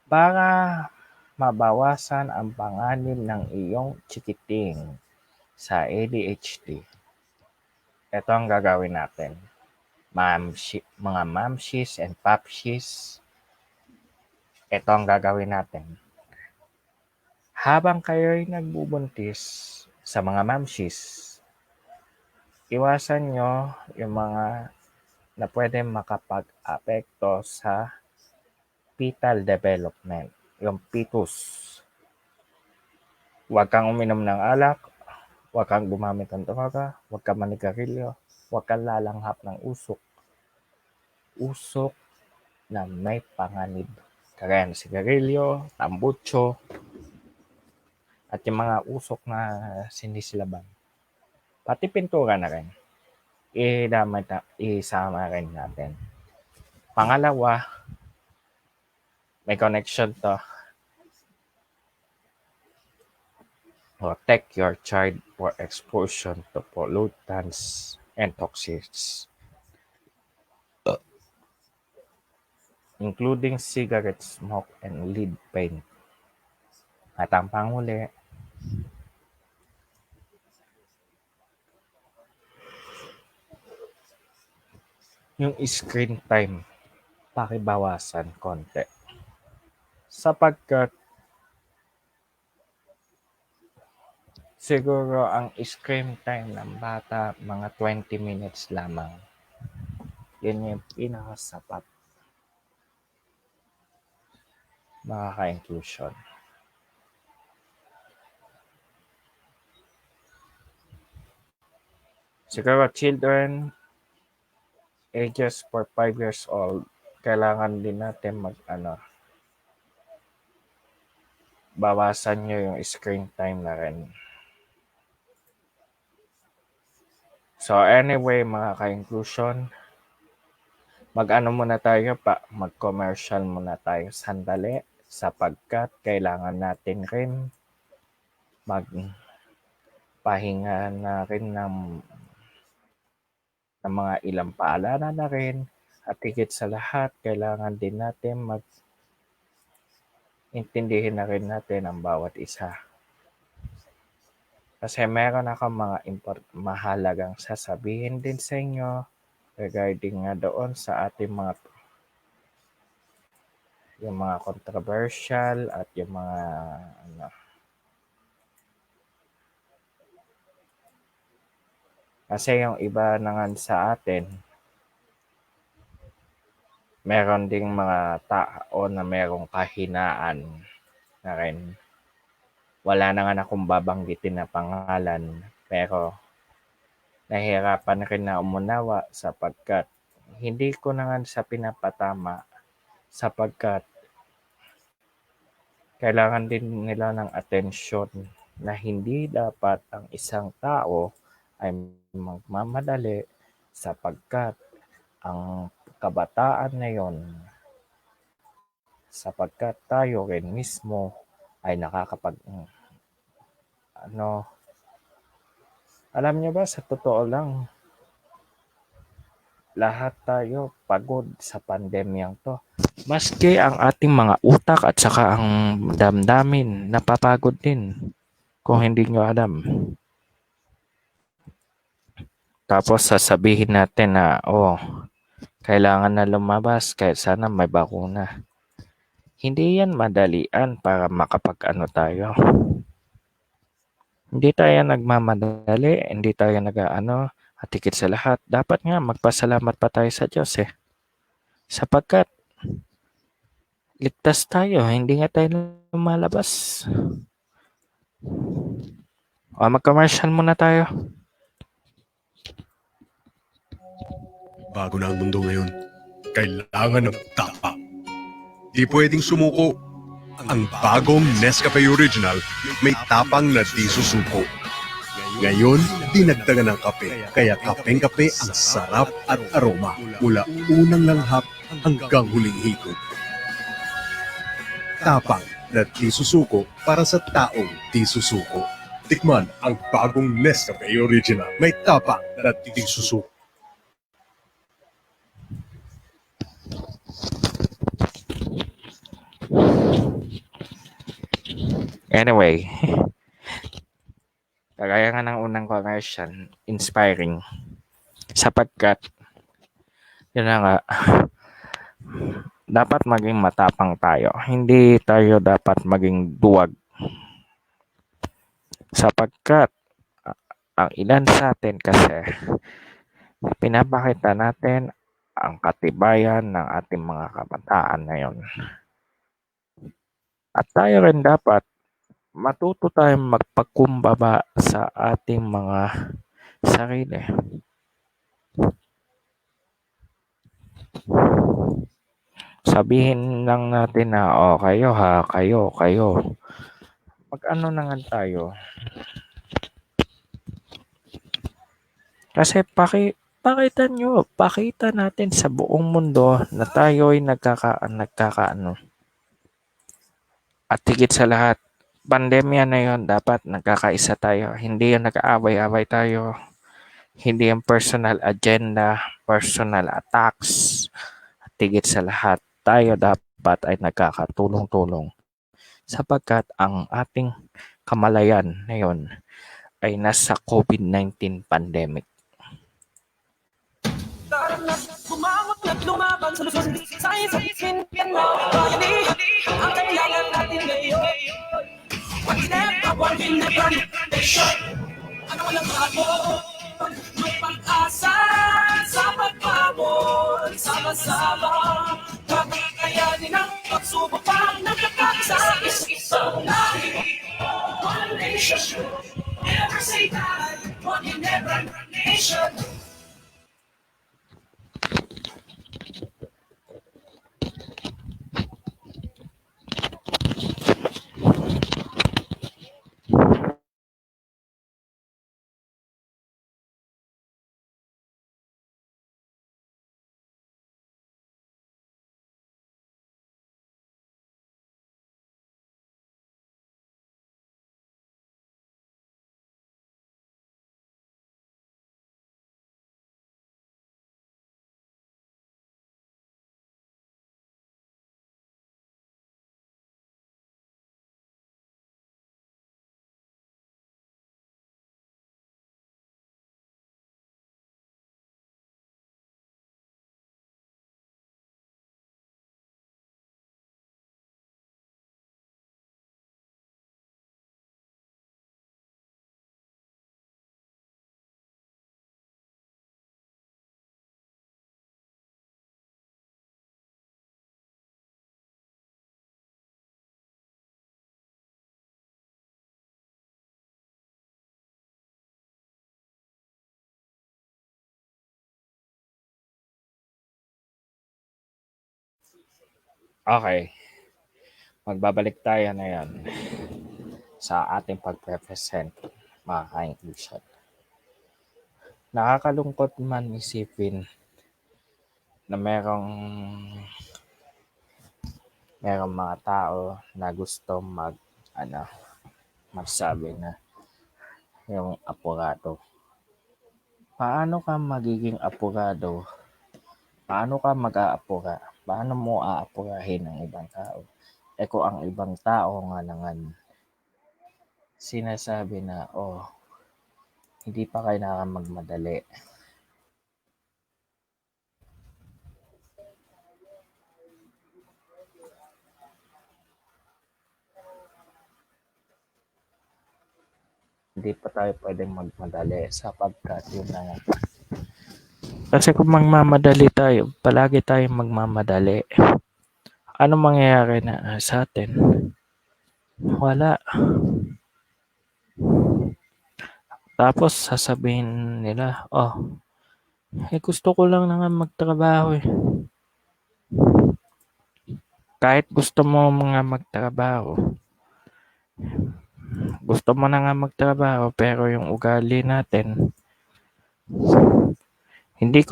Speaker 2: Para mabawasan ang panganib ng iyong chikiting sa ADHD, ito ang gagawin natin. Mga mamshis and papshis, ito ang gagawin natin. Habang kayo'y nagbubuntis sa mga mamshis, iwasan nyo yung mga na pwede makapag-apekto sa fetal development, yung fetus. Huwag kang uminom ng alak, huwag kang gumamit ng droga, huwag kang manigarilyo, huwag kang lalanghap ng usok. Usok na may panganib, kagaya ng sigarilyo, tambutso, at yung mga usok na sinisilaban. Pati pintura na rin. Isama rin natin. Pangalawa, may connection to. Protect your child for exposure to pollutants and toxins, including cigarette smoke and lead paint. At ang panghuli, yung screen time, pakibawasan konti. Sapagkat siguro ang screen time ng bata mga 20 minutes lamang. Yan yung pinakasapat makaka-inclusion. Siguro children ages for 5 years old, kailangan din natin bawasan nyo yung screen time na rin. So anyway, mga ka-inclusion, mag-commercial muna tayo sandali sapagkat kailangan natin rin magpahinga na rin ng mga ilang paalala na rin, at higit sa lahat, kailangan din natin intindihin na rin natin ang bawat isa. Kasi meron ako mga mahalagang sasabihin din sa inyo regarding nga doon sa ating yung mga controversial at yung mga kasi yung iba naman sa atin, meron ding mga tao na merong kahinaan na rin. Wala na nga akong babanggitin na pangalan, pero nahihirapan rin na umunawa sapagkat hindi ko na nga sa pinapatama sapagkat kailangan din nila ng atensyon na hindi dapat ang isang tao ay magmamadali sapagkat ang kabataan na yon, sapagkat tayo rin mismo ay ano, alam niyo ba sa totoo lang, lahat tayo pagod sa pandemyang to. Maski ang ating mga utak at saka ang damdamin napapagod din kung hindi nyo alam. Tapos sasabihin natin na, kailangan na lumabas kahit sana may bakuna. Hindi yan madalian para makapag-ano tayo. Hindi tayo nagmamadali, hindi tayo nag-ano, at higit sa lahat, dapat nga magpasalamat pa tayo sa Diyos sapagkat ligtas tayo, hindi nga tayo lumalabas. Mag-commercial muna tayo.
Speaker 3: Bago na ang mundo ngayon, kailangan ng tapa. Di pwedeng sumuko. Ang bagong Nescafe Original may tapang na di susuko. Ngayon, dinagdagan ng kape, kaya kapeng-kape ang sarap at aroma mula unang langhap hanggang huling higop. Tapang na di susuko para sa taong di susuko. Tikman ang bagong Nescafe Original. May tapang na di susuko.
Speaker 2: Anyway, kagaya nga ng unang commercial, inspiring. Sapagkat, yun na nga, dapat maging matapang tayo. Hindi tayo dapat maging duwag. Sapagkat, ang ilan sa atin kasi, pinapakita natin ang katibayan ng ating mga kabataan ngayon. At tayo rin dapat matuto tayong magpakumbaba sa ating mga sarili. Sabihin lang natin na, kayo ha, kayo. Mag-ano na nga tayo. Kasi pakita natin sa buong mundo na tayo ay nagkakaano. At higit sa lahat, pandemya na yon, dapat nagkakaisa tayo. Hindi yung nag-aaway-away tayo. Hindi yung personal agenda, personal attacks. At higit sa lahat, tayo dapat ay nagkakatulong-tulong. Sapagkat ang ating kamalayan na yon ay nasa COVID-19 pandemic.
Speaker 1: Bumangon at lumaban sa Luzon, Visayas at Mindanao. Bayani ang kailangan natin ngayon. One step, one nation. Ano walang bago, may pag-asa sa pagpamon. Sama-sama, kakayanin ang pagsubok pang nagkakasa. Isang lahi, one nation. Never say die, one in every nation.
Speaker 2: Okay, magbabalik tayo na yan sa ating pagpe-present, mga ka-inclusion. Nakakalungkot man isipin na merong mga tao na gusto magsabi na yung apurado. Paano ka magiging apurado? Paano ka mag-aapura? Paano mo aapurahin ang ibang tao? Kung ang ibang tao nga naman sinasabi na, hindi pa kailangan magmadali. Hindi pa tayo pwedeng magmadali sapagkat yun na nga. Kasi kung magmamadali tayo, palagi tayong magmamadali. Ano mangyayari na sa atin? Wala. Tapos sasabihin nila, gusto ko lang na nga magtrabaho eh. Kahit gusto mo mga magtrabaho, gusto mo na nga magtrabaho, pero yung ugali natin,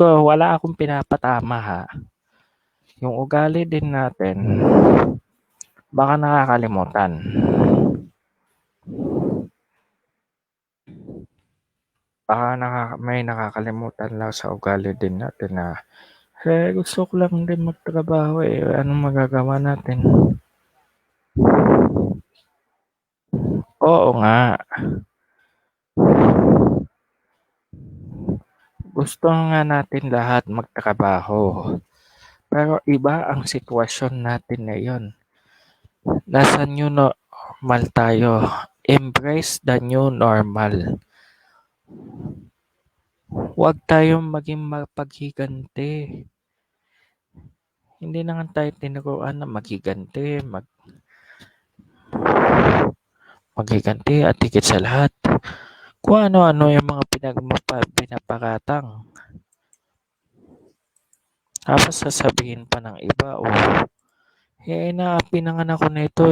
Speaker 2: wala akong pinapatama ha. Yung ugali din natin, baka nakakalimutan. Baka may nakakalimutan lang sa ugali din natin na, gusto ko lang din magtrabaho eh. Anong magagawa natin? Oo nga. Gusto nga natin lahat magtrabaho. Pero iba ang sitwasyon natin ngayon. Nasa new normal tayo. Embrace the new normal. Huwag tayong maging mapaghiganti. Hindi na nga tayo tinuruan na maghiganti, maghiganti at higit sa lahat. Kung ano-ano yung mga pinapakatang. Tapos sasabihin pa ng iba, inaapi ng anak ko na ito,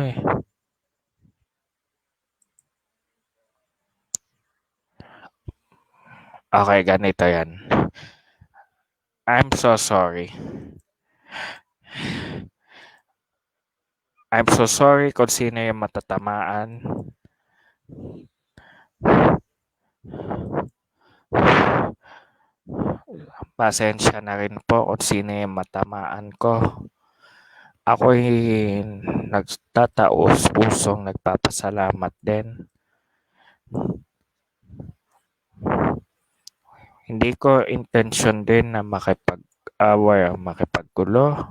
Speaker 2: eh. Okay, ganito yan. I'm so sorry. I'm so sorry kung sino yung matatamaan. Pasensya na rin po kung sino yung matamaan ko. Ako'y nagtataos-pusong nagpapasalamat din. Hindi ko intention din na makipag-away o makipaggulo.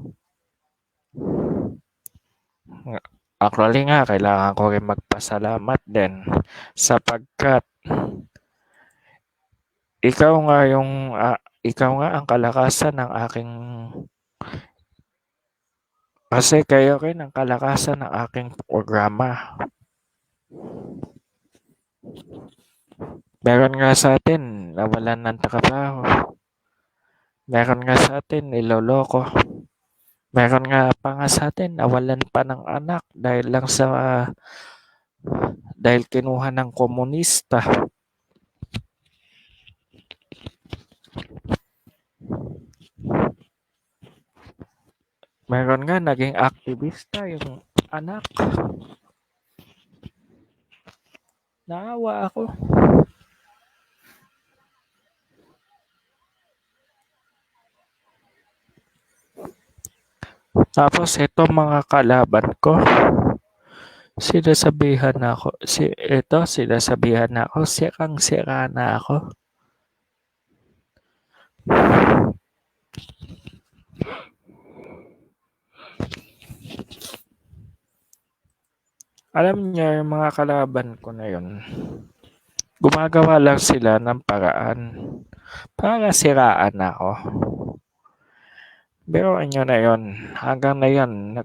Speaker 2: Actually nga, kailangan ko rin magpasalamat din sapagkat ikaw nga ang kalakasan ng aking kasi kayo rin ang kalakasan ng aking programa. Meron nga sa atin nawalan ng trabaho. Meron nga sa atin niloloko. Meron nga pa nga sa atin nawalan pa ng anak dahil kinuha ng komunista. Meron nga naging aktivista yung anak. Naawa ako. Tapos ito mga kalaban ko, sinasabihan na ako, sirang-sira na ako. Alam niyo, yung mga kalaban ko na yun, gumagawa lang sila ng paraan para siraan ako. Pero nyo na yun, hanggang na yun,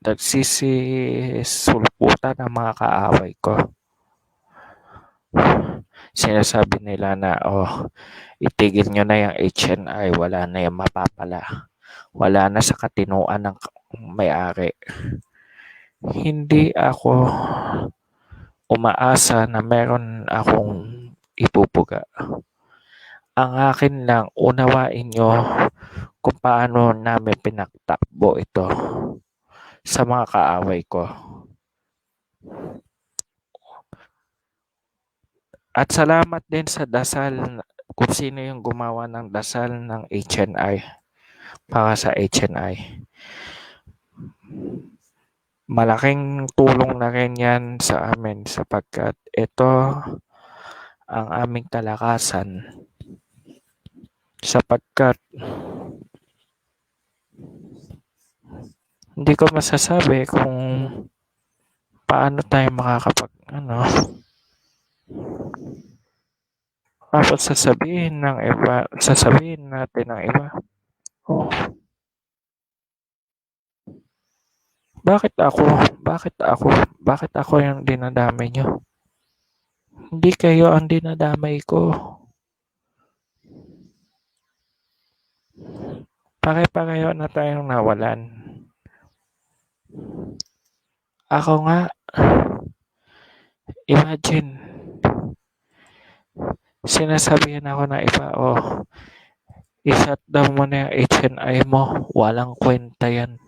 Speaker 2: nagsisisulputan ang mga kaaway ko. Sinasabi nila na, itigil nyo na yung HNI, wala na yung mapapala. wala na sa katinuan ng may-ari. Hindi ako umaasa na meron akong ipupuga. Ang akin lang, unawain niyo kung paano namin pinagtakbo ito sa mga kaaway ko. At salamat din sa dasal kung sino yung gumawa ng dasal ng HNI para sa HNI. Malaking tulong na rin yan sa amin sapagkat ito ang aming kalakasan. Sapagkat hindi ko masasabi kung paano tayo tapos sasabihin natin ng iba, oh, bakit ako yung dinadamay nyo? Hindi kayo ang dinadamay ko. Pare-pareho na tayong nawalan. Ako nga, imagine, sinasabihan ako na iba, i-shut down mo na yung HNI mo. Walang kwenta yan.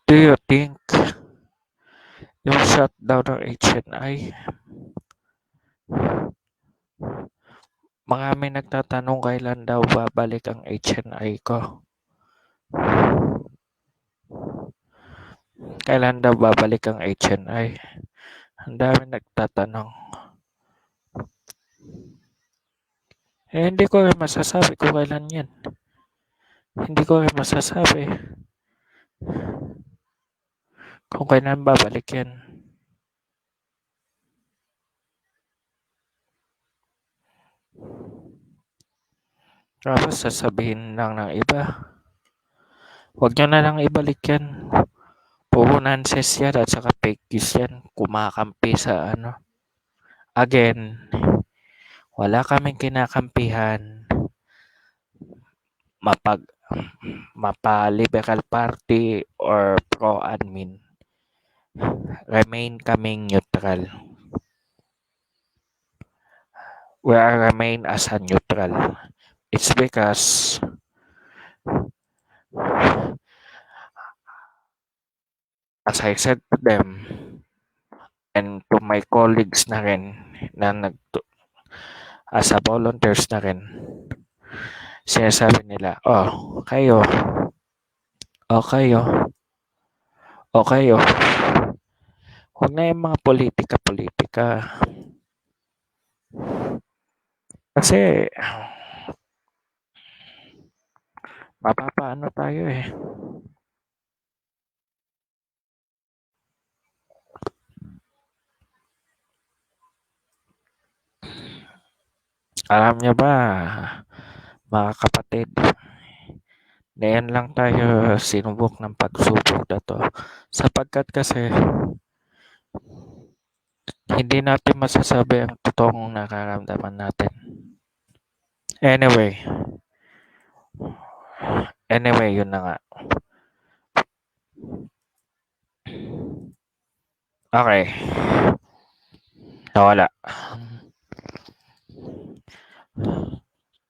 Speaker 2: Do you think yung shutdown ng HNI, marami nagtatanong kailan daw babalik ang HNI ko? Kailan daw babalik ang HNI? Ang dami nagtatanong. Hindi ko rin masasabi kung kailan yan. Hindi ko rin masasabi kung kailan babalik yan. Tapos sasabihin lang ng iba, huwag nyo na lang ibalik yan. Puro nonsense yan at saka fake news yan. Kumakampi sa Again, wala kaming kinakampihan mapa-liberal party or pro-admin. Remain kaming neutral. We remain as a neutral. It's because as I said to them and to my colleagues na rin na as a volunteers na rin, sinasabi nila, kayo, huwag na yung mga politika. Kasi, mapapaano tayo eh. Alam niyo ba, mga kapatid, ngayon lang tayo sinubok ng pagsubok na to. Sapagkat kasi, hindi natin masasabi ang totoong nararamdaman natin. Anyway, yun na nga. Okay. Nawala.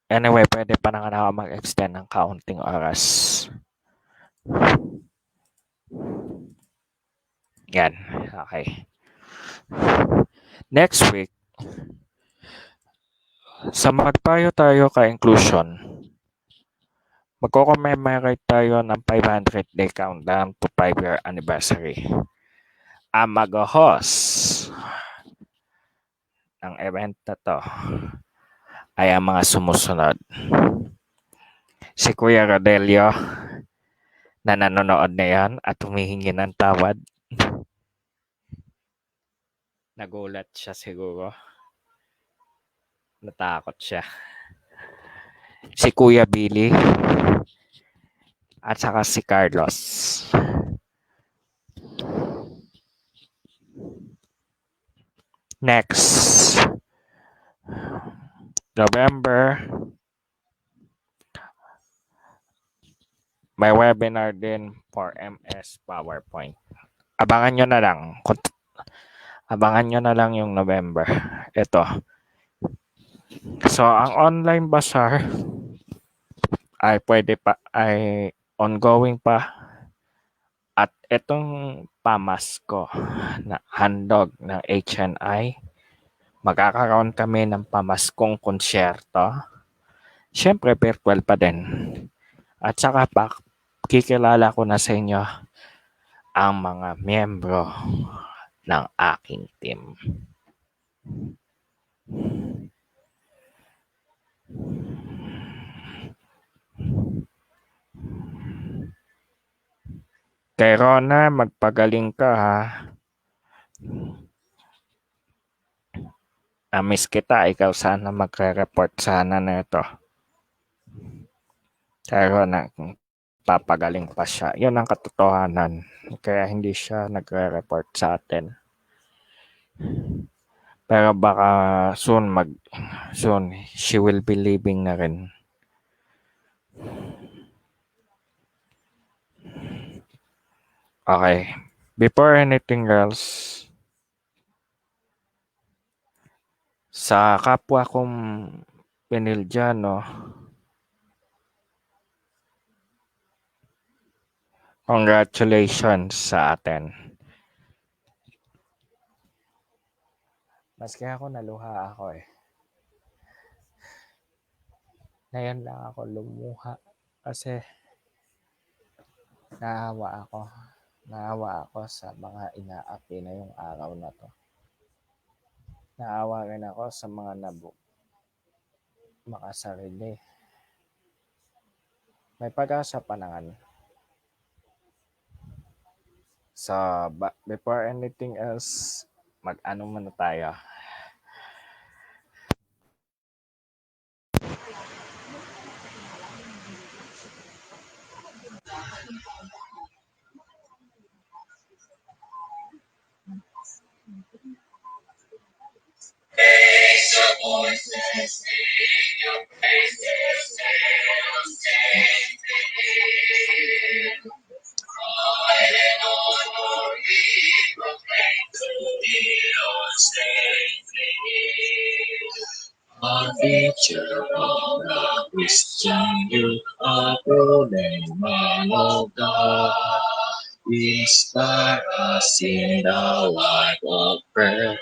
Speaker 2: Anyway, pwede pa na ako mag-extend ng kaunting oras. Yan. Okay. Next week, sa Magpayo Tayo Ka-Inclusion, magko-commemorate tayo ng 500 day countdown to 5-year anniversary. Ang mag-host ng event na to ay ang mga sumusunod. Si Kuya Rodelio na nanonood na yan at humihingi ng tawad. Nagulat siya siguro. Natakot siya. Si Kuya Billy at saka si Carlos. Next, November May webinar din for MS PowerPoint. Abangan nyo na lang. Abangan nyo na lang yung November. Ito. So, ang online bazaar ay ongoing pa. At itong pamasko na handog ng HNI, magkakaroon kami ng pamaskong konsyerto. Siyempre, virtual pa din. At saka kikilala ko na sa inyo ang mga miyembro ng aking team. Kay Rona, magpagaling ka ha. Miss kita, ikaw sana magre-report sana na ito. Kay Rona, papagaling pa siya. Yun ang katotohanan. Kaya hindi siya nagre-report sa atin. Pero baka soon, she will be leaving na rin. Okay. Before anything else, sa kapwa kong Pinilyano, congratulations sa atin. Maski ako naluha ako eh. Ngayon lang ako lumuha kasi naawa ako sa mga inaapi na yung araw na to. Naawa rin ako sa mga makasarili. May pag-asa pa naman. So, before anything else, mag-ano muna tayo. Our future of the Christian youth, a golden man of God, inspire us in the life of prayer,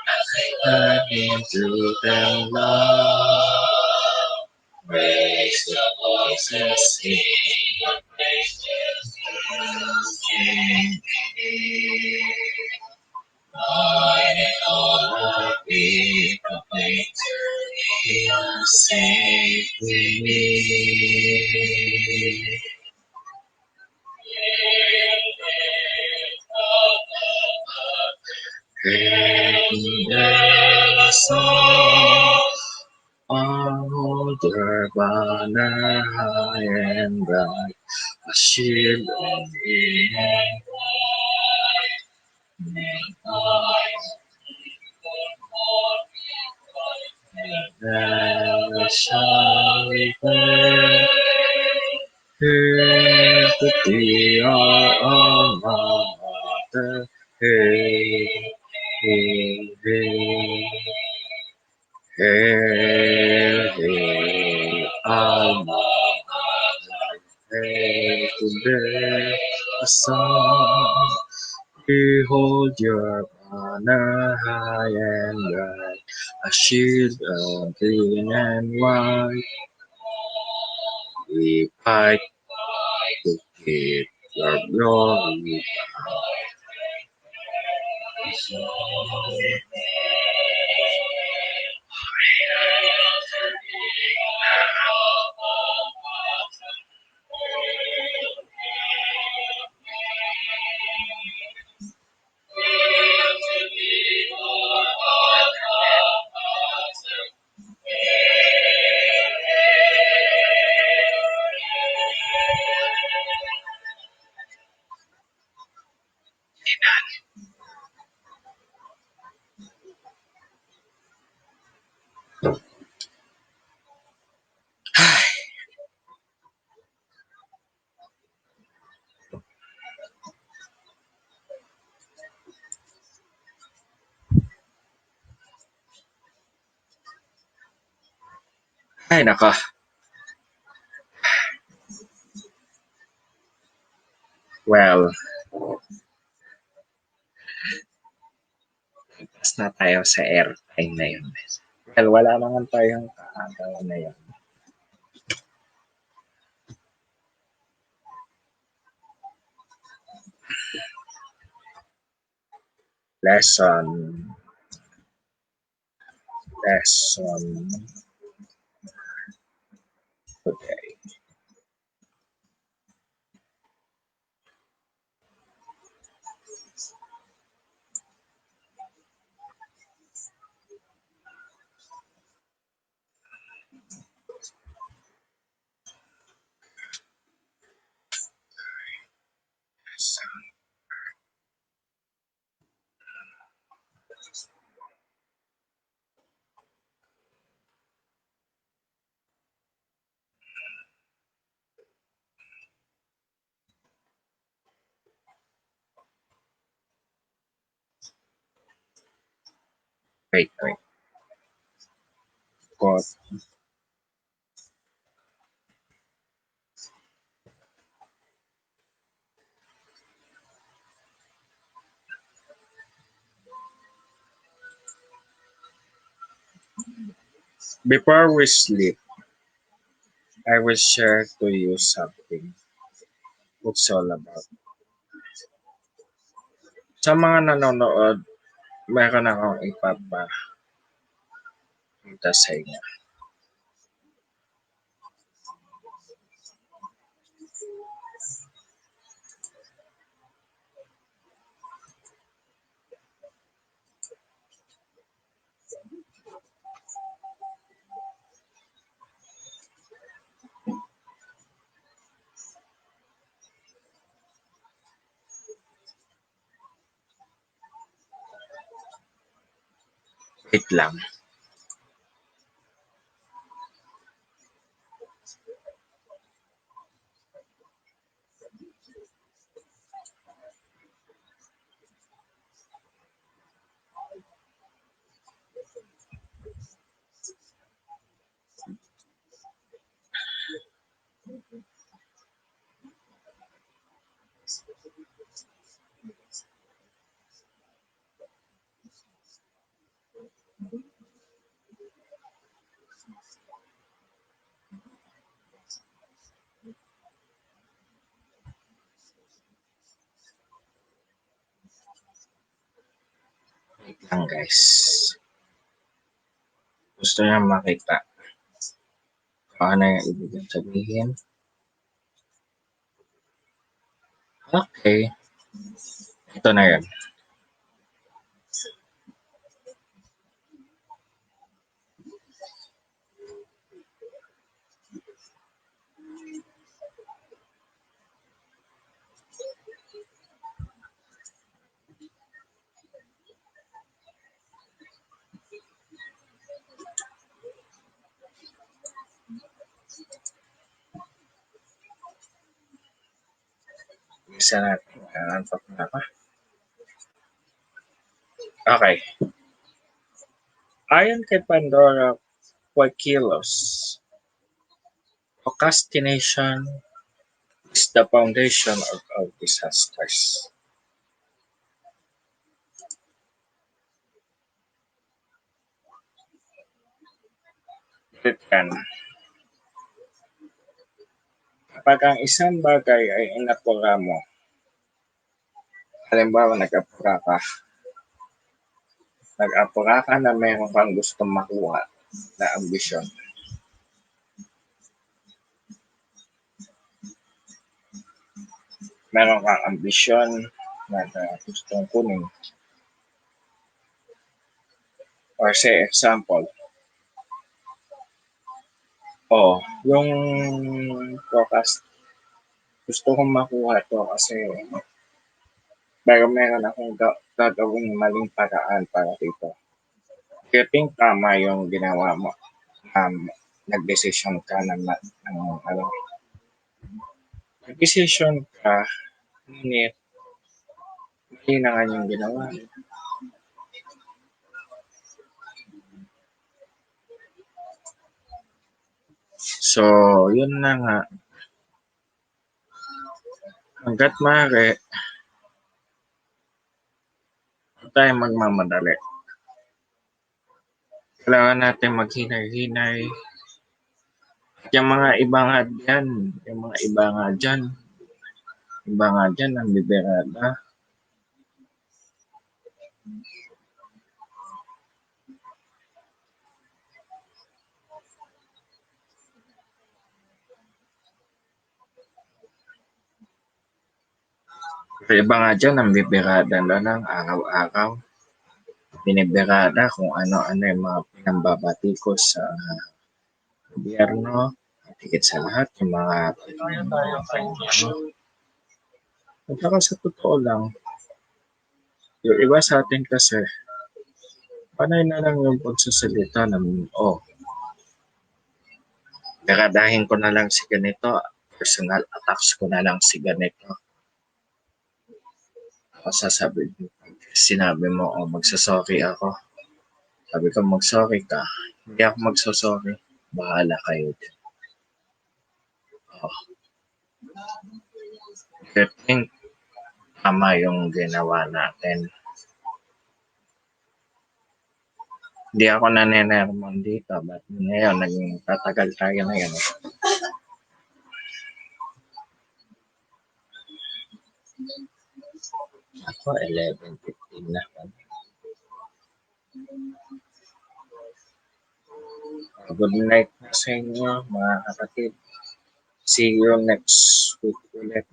Speaker 2: and through the love. Raise the voices, sing your praises, sing. I all the people make He safe with me. The song on your banner high and bright, a shield of the Then shall we pray, here to be our alma mater, hey, hey, hey, hey, hey, alma mater, hey, today a song, behold your banner high and bright, a shield of green and white. We fight to keep your glory. Ay, nako. Well, pas na tayo sa airtime na yun. Well, wala naman tayong kaagaw na yun. Lesson. Okay. Wait. Quote. Before we sleep, I will share to you something it's all about. Sa mga nanonood, meron akong ipapakita sa inyo. Wait lang. Wait lang guys. Gusto niya makita kung ano yung ibig sabihin. Okay. Ito na yun. Isa natin. Antok na ako. Okay. Ayon kay Pandora Quaquilos, procrastination is the foundation of all disasters. Yan. Kapag ang isang bagay ay inapura mo, halimbawa nag-apura ka na mayroon kang gustong makuha na ambisyon. Meron kang ambisyon na gustong kunin. Or say example, yung gusto kong makuha to kasi meron akong gagawing maling paraan para dito. I think tama yung ginawa mo. Nag-decision ka nag-decision ka, ngunit hindi na nga yung ginawa. So, yun na nga. Hanggat maaari, huwag tayong magmamadali. Kailangan natin maghinay-hinay. Yung mga iba nga dyan, ang biberada. Pero iba nga dyan, ang bibirada na lang araw-araw. Biniberada kung ano-ano yung mga pinambabatikos sa gobyerno. At higit sa lahat, yung mga at saka sa totoo lang, yung iba sa atin kasi, panay na lang yung pagsasalita ng, beradahin ko na lang si ganito, personal attacks ko na lang si ganito. Sinabi mo, magsasorry ako. Sabi ko, magsorry ka. Hindi ako magsasorry. Bahala kayo din. I think tama yung ginawa natin. Hindi ako nanenermon dito. But ngayon, naging tatagal tayo na yun. Ako, 11:15 na. Good night na sa inyo, mga kapatid. See you next week ulit.